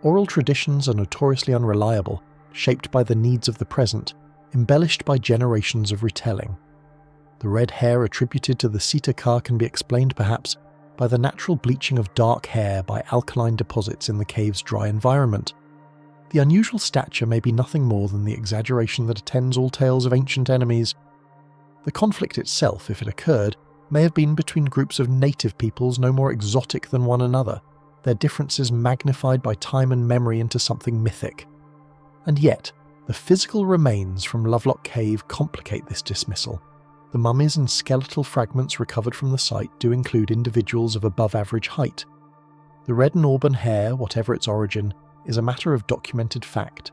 Oral traditions are notoriously unreliable, shaped by the needs of the present, embellished by generations of retelling. The red hair attributed to the Sitaka can be explained perhaps by the natural bleaching of dark hair by alkaline deposits in the cave's dry environment. The unusual stature may be nothing more than the exaggeration that attends all tales of ancient enemies. The conflict itself, if it occurred, may have been between groups of native peoples no more exotic than one another, their differences magnified by time and memory into something mythic. And yet, the physical remains from Lovelock Cave complicate this dismissal. The mummies and skeletal fragments recovered from the site do include individuals of above-average height. The red and auburn hair, whatever its origin, is a matter of documented fact.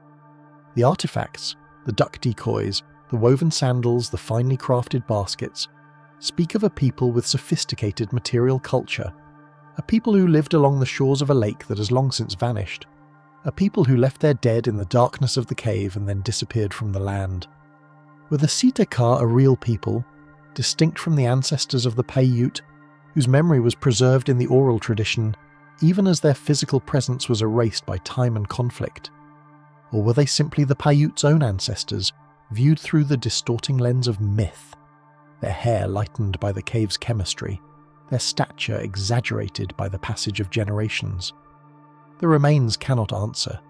The artifacts, the duck decoys, the woven sandals, the finely crafted baskets, speak of a people with sophisticated material culture, a people who lived along the shores of a lake that has long since vanished, a people who left their dead in the darkness of the cave and then disappeared from the land. Were the Sitaka a real people, distinct from the ancestors of the Paiute, whose memory was preserved in the oral tradition, even as their physical presence was erased by time and conflict? Or were they simply the Paiute's own ancestors, viewed through the distorting lens of myth, their hair lightened by the cave's chemistry, their stature exaggerated by the passage of generations? The remains cannot answer.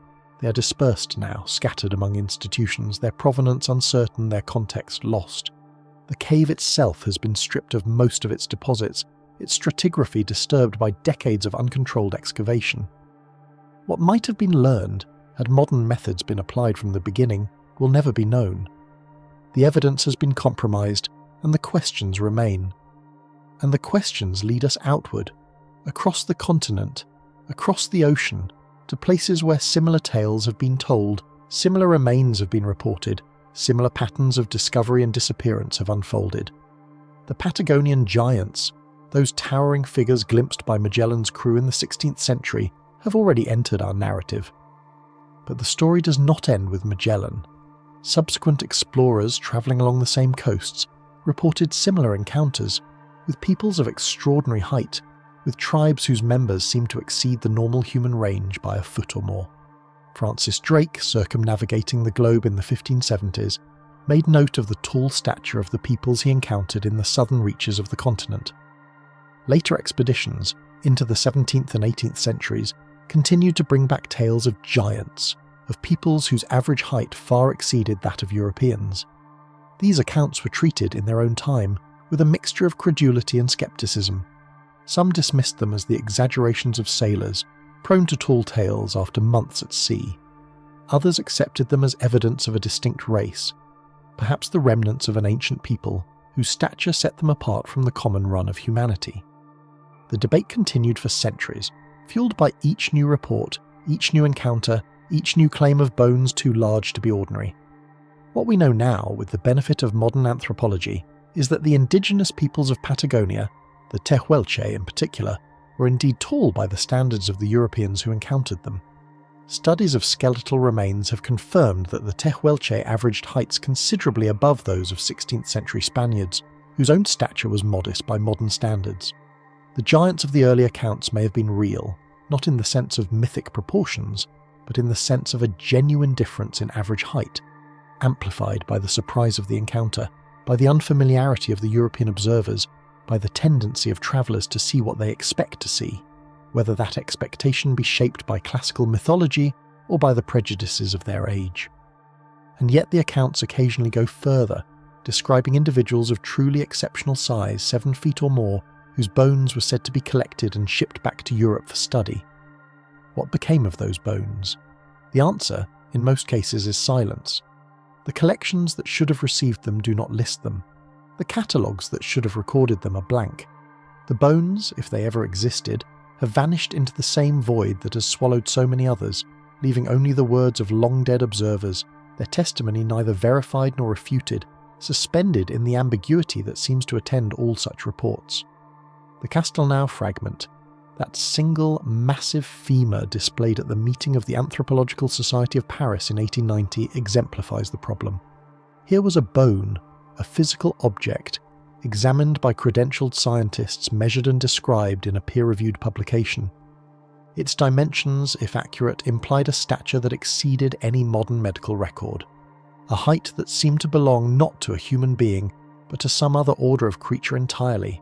They are dispersed now, scattered among institutions, their provenance uncertain, their context lost. The cave itself has been stripped of most of its deposits, its stratigraphy disturbed by decades of uncontrolled excavation. What might have been learned, had modern methods been applied from the beginning, will never be known. The evidence has been compromised, and the questions remain. And the questions lead us outward, across the continent, across the ocean, to places where similar tales have been told, similar remains have been reported, similar patterns of discovery and disappearance have unfolded. The Patagonian giants, those towering figures glimpsed by Magellan's crew in the 16th century, have already entered our narrative. But the story does not end with Magellan. Subsequent explorers travelling along the same coasts reported similar encounters, with peoples of extraordinary height, with tribes whose members seemed to exceed the normal human range by a foot or more. Francis Drake, circumnavigating the globe in the 1570s, made note of the tall stature of the peoples he encountered in the southern reaches of the continent. Later expeditions, into the 17th and 18th centuries, continued to bring back tales of giants, of peoples whose average height far exceeded that of Europeans. These accounts were treated in their own time with a mixture of credulity and skepticism. Some dismissed them as the exaggerations of sailors, prone to tall tales after months at sea. Others accepted them as evidence of a distinct race, perhaps the remnants of an ancient people whose stature set them apart from the common run of humanity. The debate continued for centuries, fueled by each new report, each new encounter, each new claim of bones too large to be ordinary. What we know now, with the benefit of modern anthropology, is that the indigenous peoples of Patagonia, the Tehuelche in particular, were indeed tall by the standards of the Europeans who encountered them. Studies of skeletal remains have confirmed that the Tehuelche averaged heights considerably above those of 16th century Spaniards, whose own stature was modest by modern standards. The giants of the early accounts may have been real, not in the sense of mythic proportions, but in the sense of a genuine difference in average height, amplified by the surprise of the encounter, by the unfamiliarity of the European observers, by the tendency of travellers to see what they expect to see, whether that expectation be shaped by classical mythology or by the prejudices of their age. And yet the accounts occasionally go further, describing individuals of truly exceptional size, 7 feet or more, whose bones were said to be collected and shipped back to Europe for study. What became of those bones? The answer, in most cases, is silence. The collections that should have received them do not list them. The catalogues that should have recorded them are blank. The bones, if they ever existed, have vanished into the same void that has swallowed so many others, leaving only the words of long-dead observers, their testimony neither verified nor refuted, suspended in the ambiguity that seems to attend all such reports. The Castelnau fragment, that single massive femur displayed at the meeting of the Anthropological Society of Paris in 1890, exemplifies the problem. Here was a bone, a physical object, examined by credentialed scientists, measured and described in a peer-reviewed publication. Its dimensions, if accurate, implied a stature that exceeded any modern medical record, a height that seemed to belong not to a human being, but to some other order of creature entirely.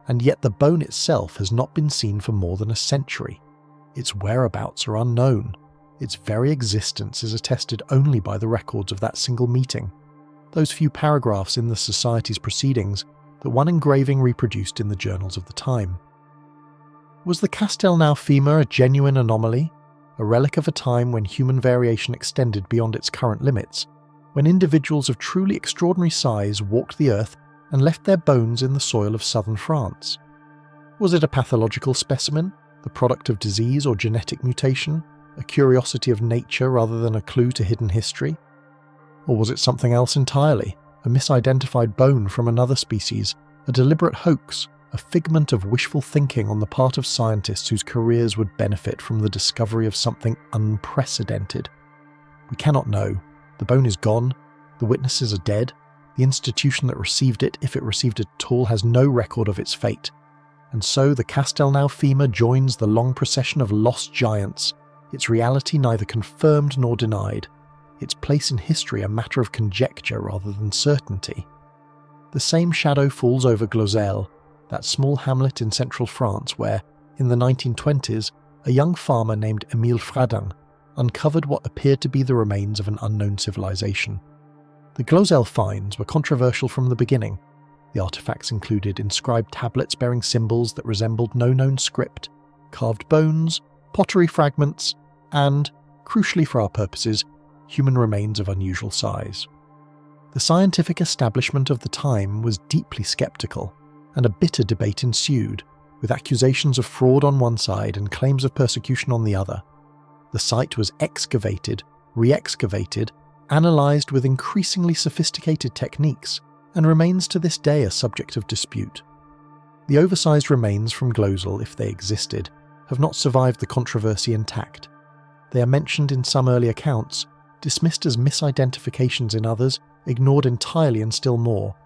And yet the bone itself has not been seen for more than a century. Its whereabouts are unknown. Its very existence is attested only by the records of that single meeting, those few paragraphs in the Society's proceedings that one engraving reproduced in the journals of the time. Was the Castelnau femur a genuine anomaly, a relic of a time when human variation extended beyond its current limits, when individuals of truly extraordinary size walked the earth and left their bones in the soil of southern France? Was it a pathological specimen, the product of disease or genetic mutation, a curiosity of nature rather than a clue to hidden history? Or was it something else entirely, a misidentified bone from another species, a deliberate hoax, a figment of wishful thinking on the part of scientists whose careers would benefit from the discovery of something unprecedented? We cannot know. The bone is gone, the witnesses are dead, the institution that received it, if it received it at all, has no record of its fate. And so the Castelnau femur joins the long procession of lost giants, its reality neither confirmed nor denied, its place in history a matter of conjecture rather than certainty. The same shadow falls over Glozelle, that small hamlet in central France where, in the 1920s, a young farmer named Émile Fradin uncovered what appeared to be the remains of an unknown civilization. The Glozelle finds were controversial from the beginning. The artifacts included inscribed tablets bearing symbols that resembled no known script, carved bones, pottery fragments, and, crucially for our purposes, human remains of unusual size. The scientific establishment of the time was deeply sceptical, and a bitter debate ensued, with accusations of fraud on one side and claims of persecution on the other. The site was excavated, re-excavated, analysed with increasingly sophisticated techniques, and remains to this day a subject of dispute. The oversized remains from Glosal, if they existed, have not survived the controversy intact. They are mentioned in some early accounts, dismissed as misidentifications in others, ignored entirely in still more.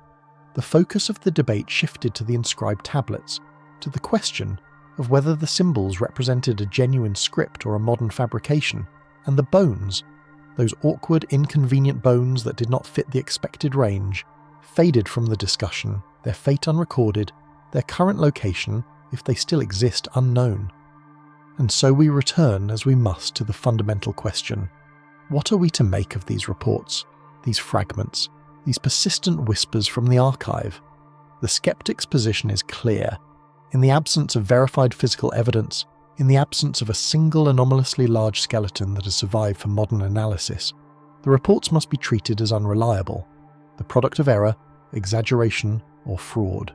The focus of the debate shifted to the inscribed tablets, to the question of whether the symbols represented a genuine script or a modern fabrication, and the bones, those awkward, inconvenient bones that did not fit the expected range, faded from the discussion, their fate unrecorded, their current location, if they still exist, unknown. And so we return, as we must, to the fundamental question: what are we to make of these reports, these fragments, these persistent whispers from the archive? The skeptic's position is clear. In the absence of verified physical evidence, in the absence of a single anomalously large skeleton that has survived for modern analysis, the reports must be treated as unreliable, the product of error, exaggeration, or fraud.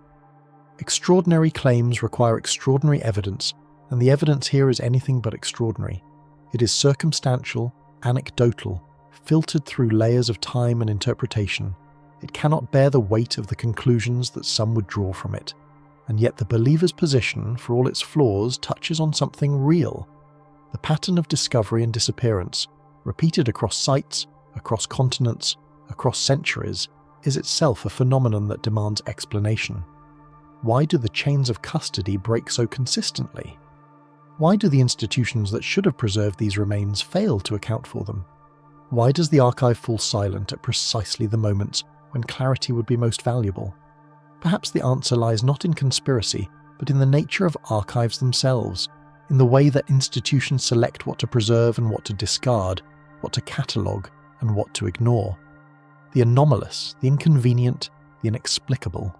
Extraordinary claims require extraordinary evidence, and the evidence here is anything but extraordinary. It is circumstantial, anecdotal, filtered through layers of time and interpretation. It cannot bear the weight of the conclusions that some would draw from it. And yet the believer's position, for all its flaws, touches on something real. The pattern of discovery and disappearance, repeated across sites, across continents, across centuries, is itself a phenomenon that demands explanation. Why do the chains of custody break so consistently? Why do the institutions that should have preserved these remains fail to account for them? Why does the archive fall silent at precisely the moments when clarity would be most valuable? Perhaps the answer lies not in conspiracy, but in the nature of archives themselves, in the way that institutions select what to preserve and what to discard, what to catalogue and what to ignore. The anomalous, the inconvenient, the inexplicable.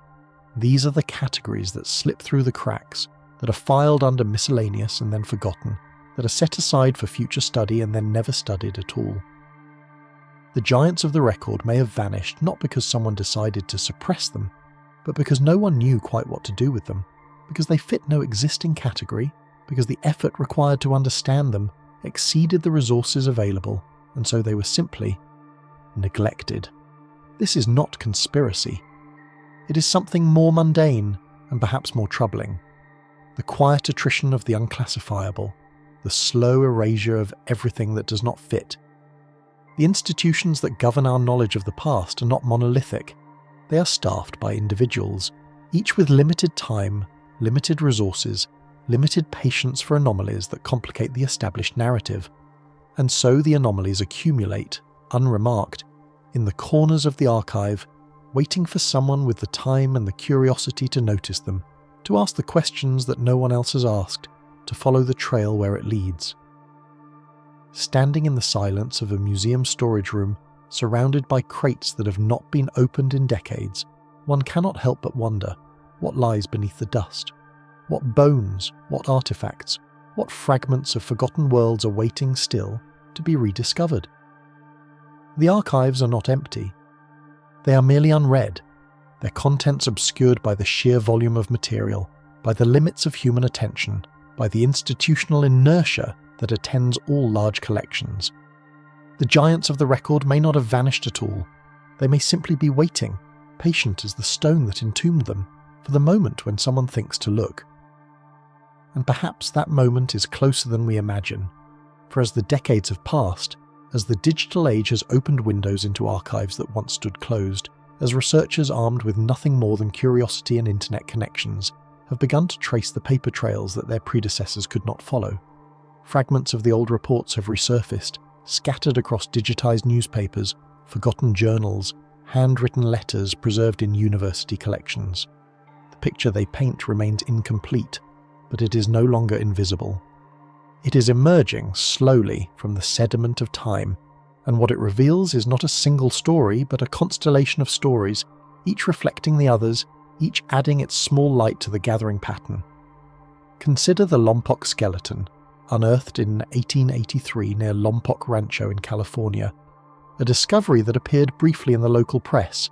These are the categories that slip through the cracks, that are filed under miscellaneous and then forgotten, that are set aside for future study and then never studied at all. The giants of the record may have vanished not because someone decided to suppress them, but because no one knew quite what to do with them, because they fit no existing category, because the effort required to understand them exceeded the resources available, and so they were simply neglected. This is not conspiracy. It is something more mundane and perhaps more troubling. The quiet attrition of the unclassifiable, the slow erasure of everything that does not fit. The institutions that govern our knowledge of the past are not monolithic. They are staffed by individuals, each with limited time, limited resources, limited patience for anomalies that complicate the established narrative. And so the anomalies accumulate, unremarked, in the corners of the archive, waiting for someone with the time and the curiosity to notice them, to ask the questions that no one else has asked, to follow the trail where it leads. Standing in the silence of a museum storage room, surrounded by crates that have not been opened in decades, one cannot help but wonder what lies beneath the dust. What bones, what artifacts, what fragments of forgotten worlds are waiting still to be rediscovered? The archives are not empty. They are merely unread, their contents obscured by the sheer volume of material, by the limits of human attention, by the institutional inertia that attends all large collections. The giants of the record may not have vanished at all. They may simply be waiting, patient as the stone that entombed them, for the moment when someone thinks to look. And perhaps that moment is closer than we imagine, for as the decades have passed, as the digital age has opened windows into archives that once stood closed, as researchers armed with nothing more than curiosity and internet connections have begun to trace the paper trails that their predecessors could not follow, fragments of the old reports have resurfaced, scattered across digitized newspapers, forgotten journals, handwritten letters preserved in university collections. The picture they paint remains incomplete, but it is no longer invisible. It is emerging slowly from the sediment of time, and what it reveals is not a single story, but a constellation of stories, each reflecting the others, each adding its small light to the gathering pattern. Consider the Lompoc skeleton, unearthed in 1883 near Lompoc Rancho in California, a discovery that appeared briefly in the local press,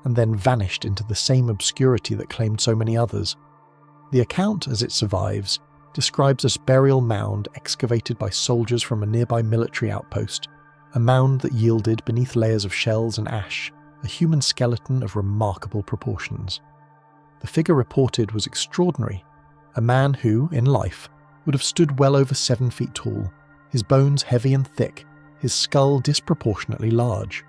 and then vanished into the same obscurity that claimed so many others. The account, as it survives, describes a burial mound excavated by soldiers from a nearby military outpost, a mound that yielded, beneath layers of shells and ash, a human skeleton of remarkable proportions. The figure reported was extraordinary, a man who, in life, would have stood well over 7 feet tall, his bones heavy and thick, his skull disproportionately large.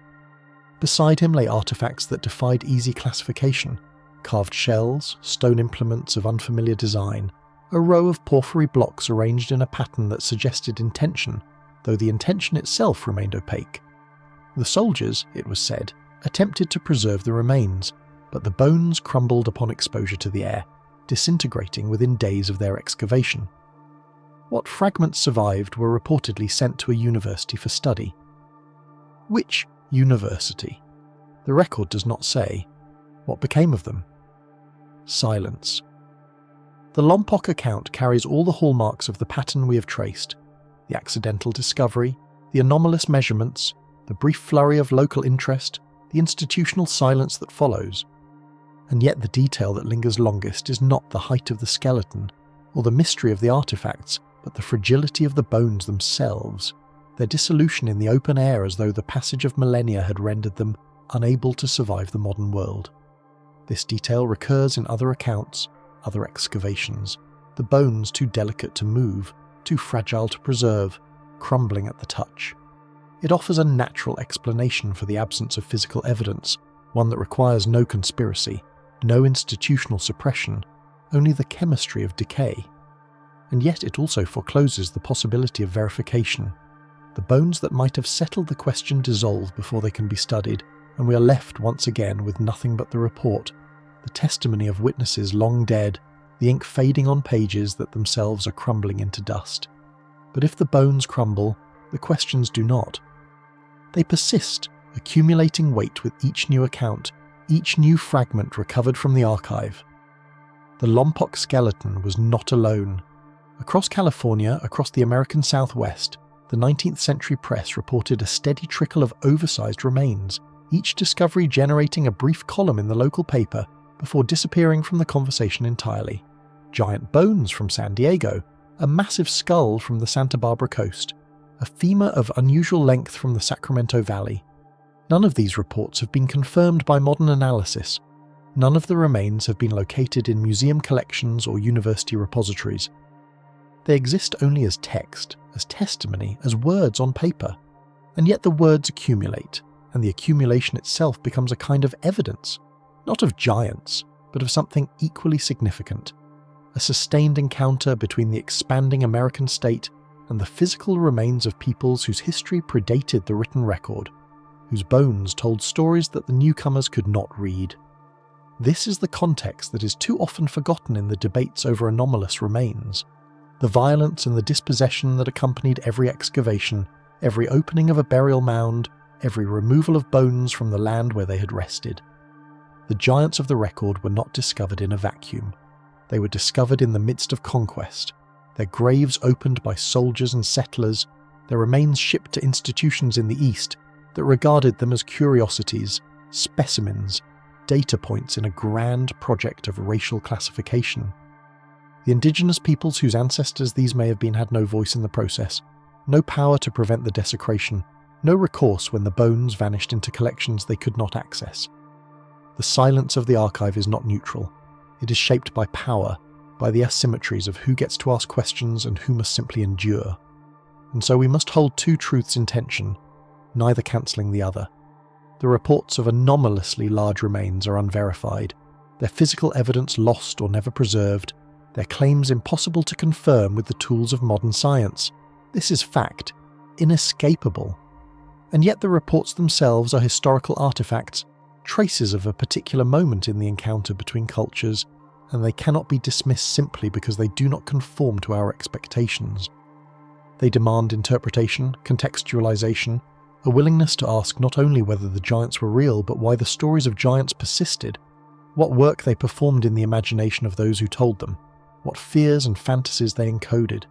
Beside him lay artifacts that defied easy classification: carved shells, stone implements of unfamiliar design, a row of porphyry blocks arranged in a pattern that suggested intention, though the intention itself remained opaque. The soldiers, it was said, attempted to preserve the remains, but the bones crumbled upon exposure to the air, disintegrating within days of their excavation. What fragments survived were reportedly sent to a university for study. Which university? The record does not say. What became of them? Silence. The Lompoc account carries all the hallmarks of the pattern we have traced: the accidental discovery, the anomalous measurements, the brief flurry of local interest, the institutional silence that follows. And yet the detail that lingers longest is not the height of the skeleton, or the mystery of the artifacts, but the fragility of the bones themselves, their dissolution in the open air as though the passage of millennia had rendered them unable to survive the modern world. This detail recurs in other accounts, other excavations, the bones too delicate to move, too fragile to preserve, crumbling at the touch. It offers a natural explanation for the absence of physical evidence, one that requires no conspiracy, no institutional suppression, only the chemistry of decay. And yet it also forecloses the possibility of verification. The bones that might have settled the question dissolve before they can be studied, and we are left once again with nothing but the report, the testimony of witnesses long dead, the ink fading on pages that themselves are crumbling into dust. But if the bones crumble, the questions do not. They persist, accumulating weight with each new account, each new fragment recovered from the archive. The Lompoc skeleton was not alone. Across California, across the American Southwest, the 19th century press reported a steady trickle of oversized remains, each discovery generating a brief column in the local paper before disappearing from the conversation entirely. Giant bones from San Diego, a massive skull from the Santa Barbara coast, a femur of unusual length from the Sacramento Valley. None of these reports have been confirmed by modern analysis. None of the remains have been located in museum collections or university repositories. They exist only as text, as testimony, as words on paper. And yet the words accumulate, and the accumulation itself becomes a kind of evidence, not of giants, but of something equally significant. A sustained encounter between the expanding American state and the physical remains of peoples whose history predated the written record, whose bones told stories that the newcomers could not read. This is the context that is too often forgotten in the debates over anomalous remains. The violence and the dispossession that accompanied every excavation, every opening of a burial mound, every removal of bones from the land where they had rested. The giants of the record were not discovered in a vacuum. They were discovered in the midst of conquest, their graves opened by soldiers and settlers, their remains shipped to institutions in the East that regarded them as curiosities, specimens, data points in a grand project of racial classification. The indigenous peoples whose ancestors these may have been had no voice in the process, no power to prevent the desecration, no recourse when the bones vanished into collections they could not access. The silence of the archive is not neutral. It is shaped by power, by the asymmetries of who gets to ask questions and who must simply endure. And so we must hold two truths in tension, neither cancelling the other. The reports of anomalously large remains are unverified, their physical evidence lost or never preserved, their claims impossible to confirm with the tools of modern science. This is fact, inescapable. And yet the reports themselves are historical artifacts, traces of a particular moment in the encounter between cultures, and they cannot be dismissed simply because they do not conform to our expectations. They demand interpretation, contextualization, a willingness to ask not only whether the giants were real, but why the stories of giants persisted, what work they performed in the imagination of those who told them, what fears and fantasies they encoded.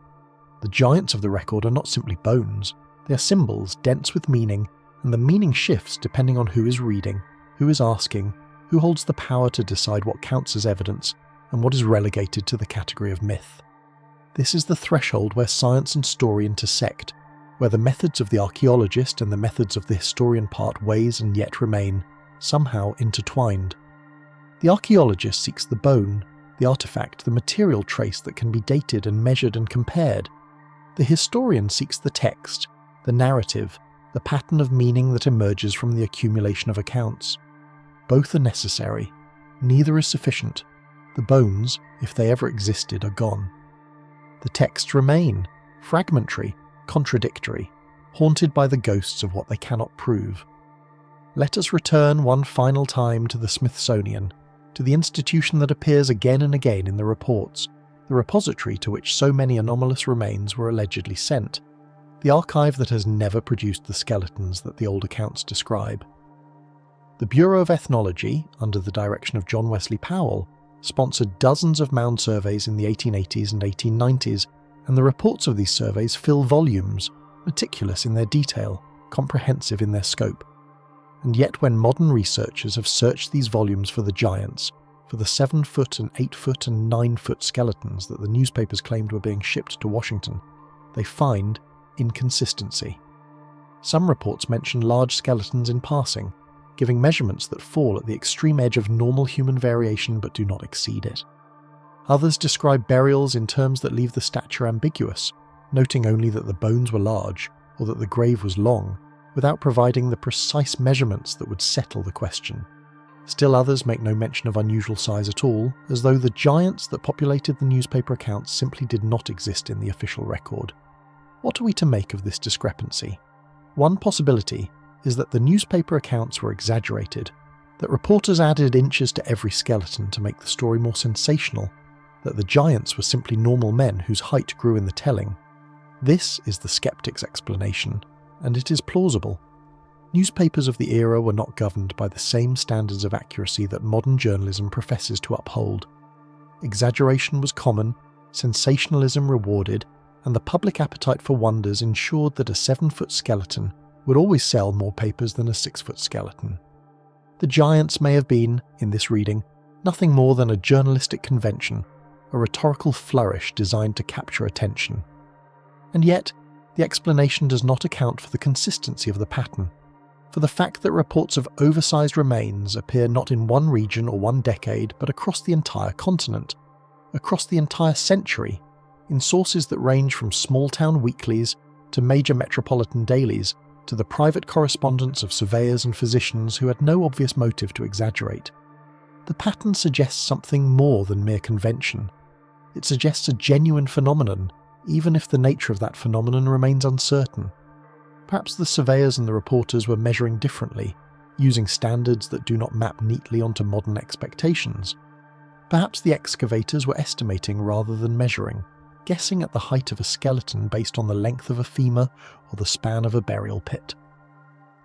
The giants of the record are not simply bones, they are symbols dense with meaning, and the meaning shifts depending on who is reading, who is asking, who holds the power to decide what counts as evidence, and what is relegated to the category of myth. This is the threshold where science and story intersect, where the methods of the archaeologist and the methods of the historian part ways and yet remain, somehow intertwined. The archaeologist seeks the bone, the artifact, the material trace that can be dated and measured and compared. The historian seeks the text, the narrative, the pattern of meaning that emerges from the accumulation of accounts. Both are necessary. Neither is sufficient. The bones, if they ever existed, are gone. The texts remain, fragmentary, contradictory, haunted by the ghosts of what they cannot prove. Let us return one final time to the Smithsonian, to the institution that appears again and again in the reports, the repository to which so many anomalous remains were allegedly sent, the archive that has never produced the skeletons that the old accounts describe. The Bureau of Ethnology, under the direction of John Wesley Powell, sponsored dozens of mound surveys in the 1880s and 1890s, and the reports of these surveys fill volumes, meticulous in their detail, comprehensive in their scope. And yet when modern researchers have searched these volumes for the giants, for the 7-foot and 8-foot and 9-foot skeletons that the newspapers claimed were being shipped to Washington, they find inconsistency. Some reports mention large skeletons in passing, giving measurements that fall at the extreme edge of normal human variation but do not exceed it. Others describe burials in terms that leave the stature ambiguous, noting only that the bones were large or that the grave was long, without providing the precise measurements that would settle the question. Still others make no mention of unusual size at all, as though the giants that populated the newspaper accounts simply did not exist in the official record. What are we to make of this discrepancy? One possibility is that the newspaper accounts were exaggerated, that reporters added inches to every skeleton to make the story more sensational, that the giants were simply normal men whose height grew in the telling. This is the skeptic's explanation, and it is plausible. Newspapers of the era were not governed by the same standards of accuracy that modern journalism professes to uphold. Exaggeration was common, sensationalism rewarded, and the public appetite for wonders ensured that a 7-foot skeleton would always sell more papers than a 6-foot skeleton. The giants may have been, in this reading, nothing more than a journalistic convention, a rhetorical flourish designed to capture attention. And yet, the explanation does not account for the consistency of the pattern, for the fact that reports of oversized remains appear not in one region or one decade, but across the entire continent, across the entire century, in sources that range from small-town weeklies to major metropolitan dailies, to the private correspondence of surveyors and physicians who had no obvious motive to exaggerate. The pattern suggests something more than mere convention. It suggests a genuine phenomenon, even if the nature of that phenomenon remains uncertain. Perhaps the surveyors and the reporters were measuring differently, using standards that do not map neatly onto modern expectations. Perhaps the excavators were estimating rather than measuring, guessing at the height of a skeleton based on the length of a femur or the span of a burial pit.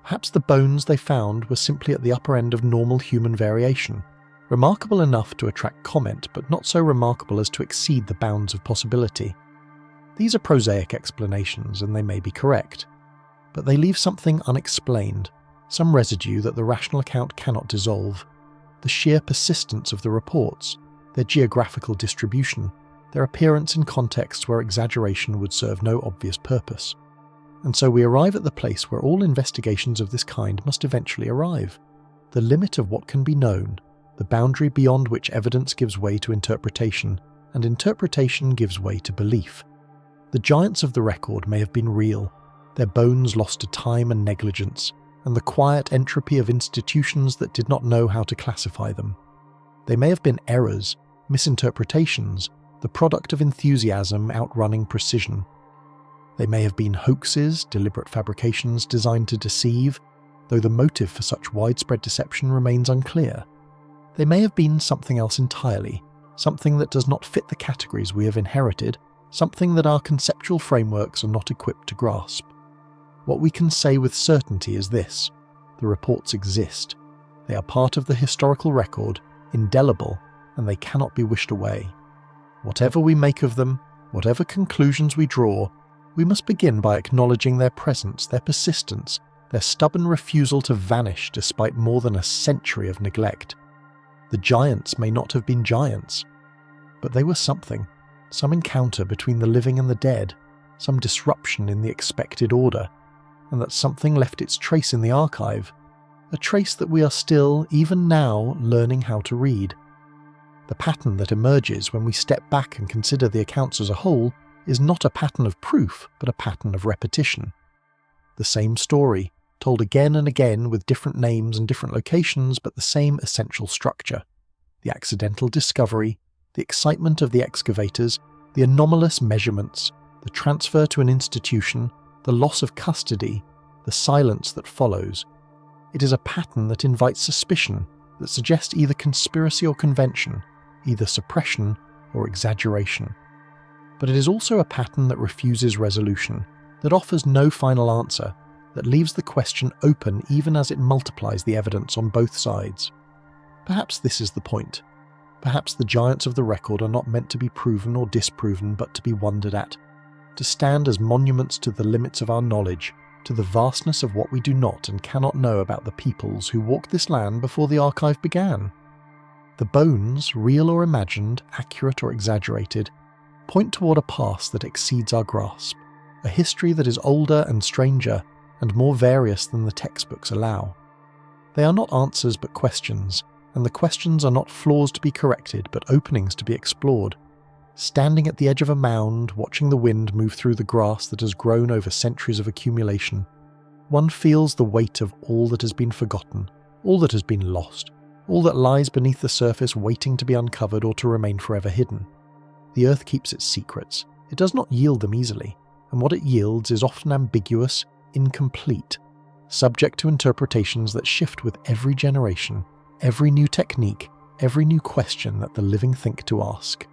Perhaps the bones they found were simply at the upper end of normal human variation, remarkable enough to attract comment but not so remarkable as to exceed the bounds of possibility. These are prosaic explanations, and they may be correct, but they leave something unexplained, some residue that the rational account cannot dissolve. The sheer persistence of the reports, their geographical distribution, their appearance in contexts where exaggeration would serve no obvious purpose. And so we arrive at the place where all investigations of this kind must eventually arrive, the limit of what can be known, the boundary beyond which evidence gives way to interpretation, and interpretation gives way to belief. The giants of the record may have been real, their bones lost to time and negligence, and the quiet entropy of institutions that did not know how to classify them. They may have been errors, misinterpretations, the product of enthusiasm outrunning precision. They may have been hoaxes, deliberate fabrications designed to deceive, though the motive for such widespread deception remains unclear. They may have been something else entirely, something that does not fit the categories we have inherited, something that our conceptual frameworks are not equipped to grasp. What we can say with certainty is this: the reports exist. They are part of the historical record, indelible, and they cannot be wished away. Whatever we make of them, whatever conclusions we draw, we must begin by acknowledging their presence, their persistence, their stubborn refusal to vanish despite more than a century of neglect. The giants may not have been giants, but they were something, some encounter between the living and the dead, some disruption in the expected order, and that something left its trace in the archive, a trace that we are still, even now, learning how to read. The pattern that emerges when we step back and consider the accounts as a whole is not a pattern of proof, but a pattern of repetition. The same story, told again and again with different names and different locations, but the same essential structure. The accidental discovery, the excitement of the excavators, the anomalous measurements, the transfer to an institution, the loss of custody, the silence that follows. It is a pattern that invites suspicion, that suggests either conspiracy or convention, either suppression or exaggeration. But it is also a pattern that refuses resolution, that offers no final answer, that leaves the question open even as it multiplies the evidence on both sides. Perhaps this is the point. Perhaps the giants of the record are not meant to be proven or disproven, but to be wondered at, to stand as monuments to the limits of our knowledge, to the vastness of what we do not and cannot know about the peoples who walked this land before the archive began. The bones, real or imagined, accurate or exaggerated, point toward a past that exceeds our grasp, a history that is older and stranger and more various than the textbooks allow. They are not answers but questions, and the questions are not flaws to be corrected but openings to be explored. Standing at the edge of a mound, watching the wind move through the grass that has grown over centuries of accumulation, one feels the weight of all that has been forgotten, all that has been lost, all that lies beneath the surface waiting to be uncovered or to remain forever hidden. The earth keeps its secrets. It does not yield them easily, and what it yields is often ambiguous, incomplete, subject to interpretations that shift with every generation, every new technique, every new question that the living think to ask.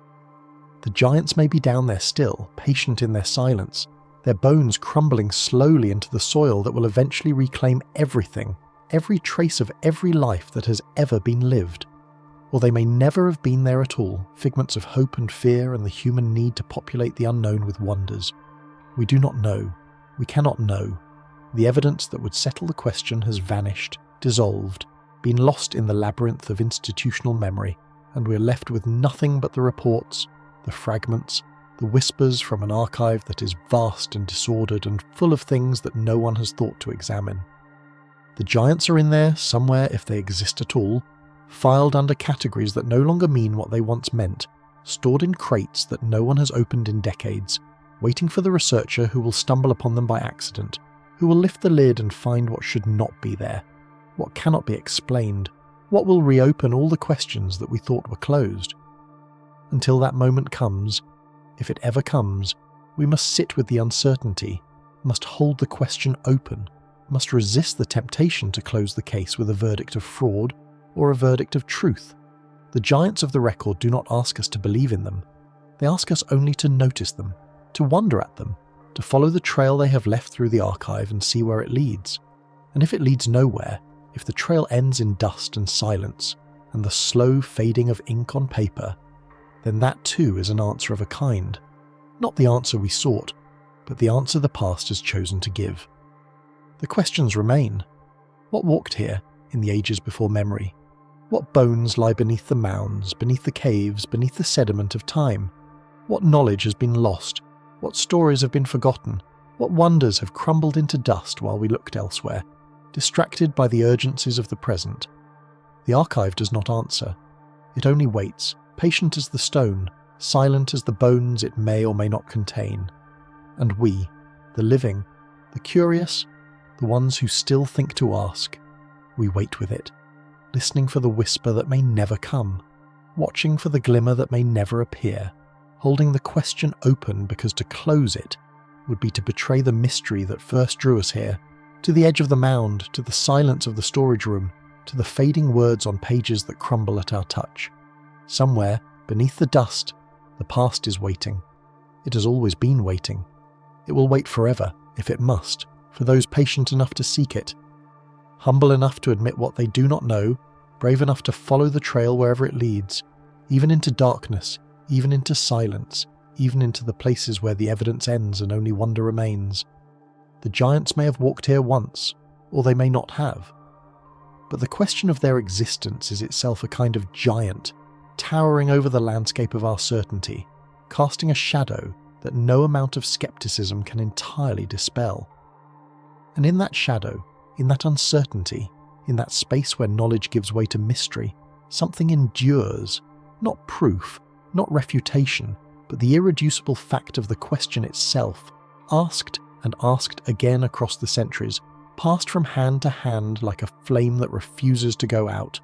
The giants may be down there still, patient in their silence, their bones crumbling slowly into the soil that will eventually reclaim everything, every trace of every life that has ever been lived. Or they may never have been there at all, figments of hope and fear and the human need to populate the unknown with wonders. We do not know. We cannot know. The evidence that would settle the question has vanished, dissolved, been lost in the labyrinth of institutional memory, and we're left with nothing but the reports, the fragments, the whispers from an archive that is vast and disordered and full of things that no one has thought to examine. The giants are in there somewhere if they exist at all, filed under categories that no longer mean what they once meant, stored in crates that no one has opened in decades, waiting for the researcher who will stumble upon them by accident, who will lift the lid and find what should not be there, what cannot be explained, what will reopen all the questions that we thought were closed. Until that moment comes, if it ever comes, we must sit with the uncertainty, must hold the question open, must resist the temptation to close the case with a verdict of fraud or a verdict of truth. The giants of the record do not ask us to believe in them. They ask us only to notice them, to wonder at them, to follow the trail they have left through the archive and see where it leads. And if it leads nowhere, if the trail ends in dust and silence, and the slow fading of ink on paper, then that too is an answer of a kind. Not the answer we sought, but the answer the past has chosen to give. The questions remain. What walked here in the ages before memory? What bones lie beneath the mounds, beneath the caves, beneath the sediment of time? What knowledge has been lost? What stories have been forgotten? What wonders have crumbled into dust while we looked elsewhere, distracted by the urgencies of the present? The archive does not answer. It only waits, patient as the stone, silent as the bones it may or may not contain. And we, the living, the curious, the ones who still think to ask, we wait with it, listening for the whisper that may never come, watching for the glimmer that may never appear, holding the question open because to close it would be to betray the mystery that first drew us here, to the edge of the mound, to the silence of the storage room, to the fading words on pages that crumble at our touch. Somewhere, beneath the dust, the past is waiting. It has always been waiting. It will wait forever, if it must, for those patient enough to seek it, humble enough to admit what they do not know, brave enough to follow the trail wherever it leads, even into darkness, even into silence, even into the places where the evidence ends and only wonder remains. The giants may have walked here once, or they may not have. But the question of their existence is itself a kind of giant, towering over the landscape of our certainty, casting a shadow that no amount of skepticism can entirely dispel. And in that shadow, in that uncertainty, in that space where knowledge gives way to mystery, something endures, not proof, not refutation, but the irreducible fact of the question itself, asked and asked again across the centuries, passed from hand to hand like a flame that refuses to go out.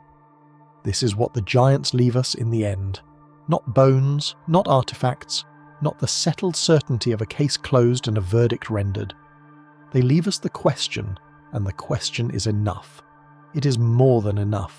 This is what the giants leave us in the end. Not bones, not artifacts, not the settled certainty of a case closed and a verdict rendered. They leave us the question, and the question is enough. It is more than enough.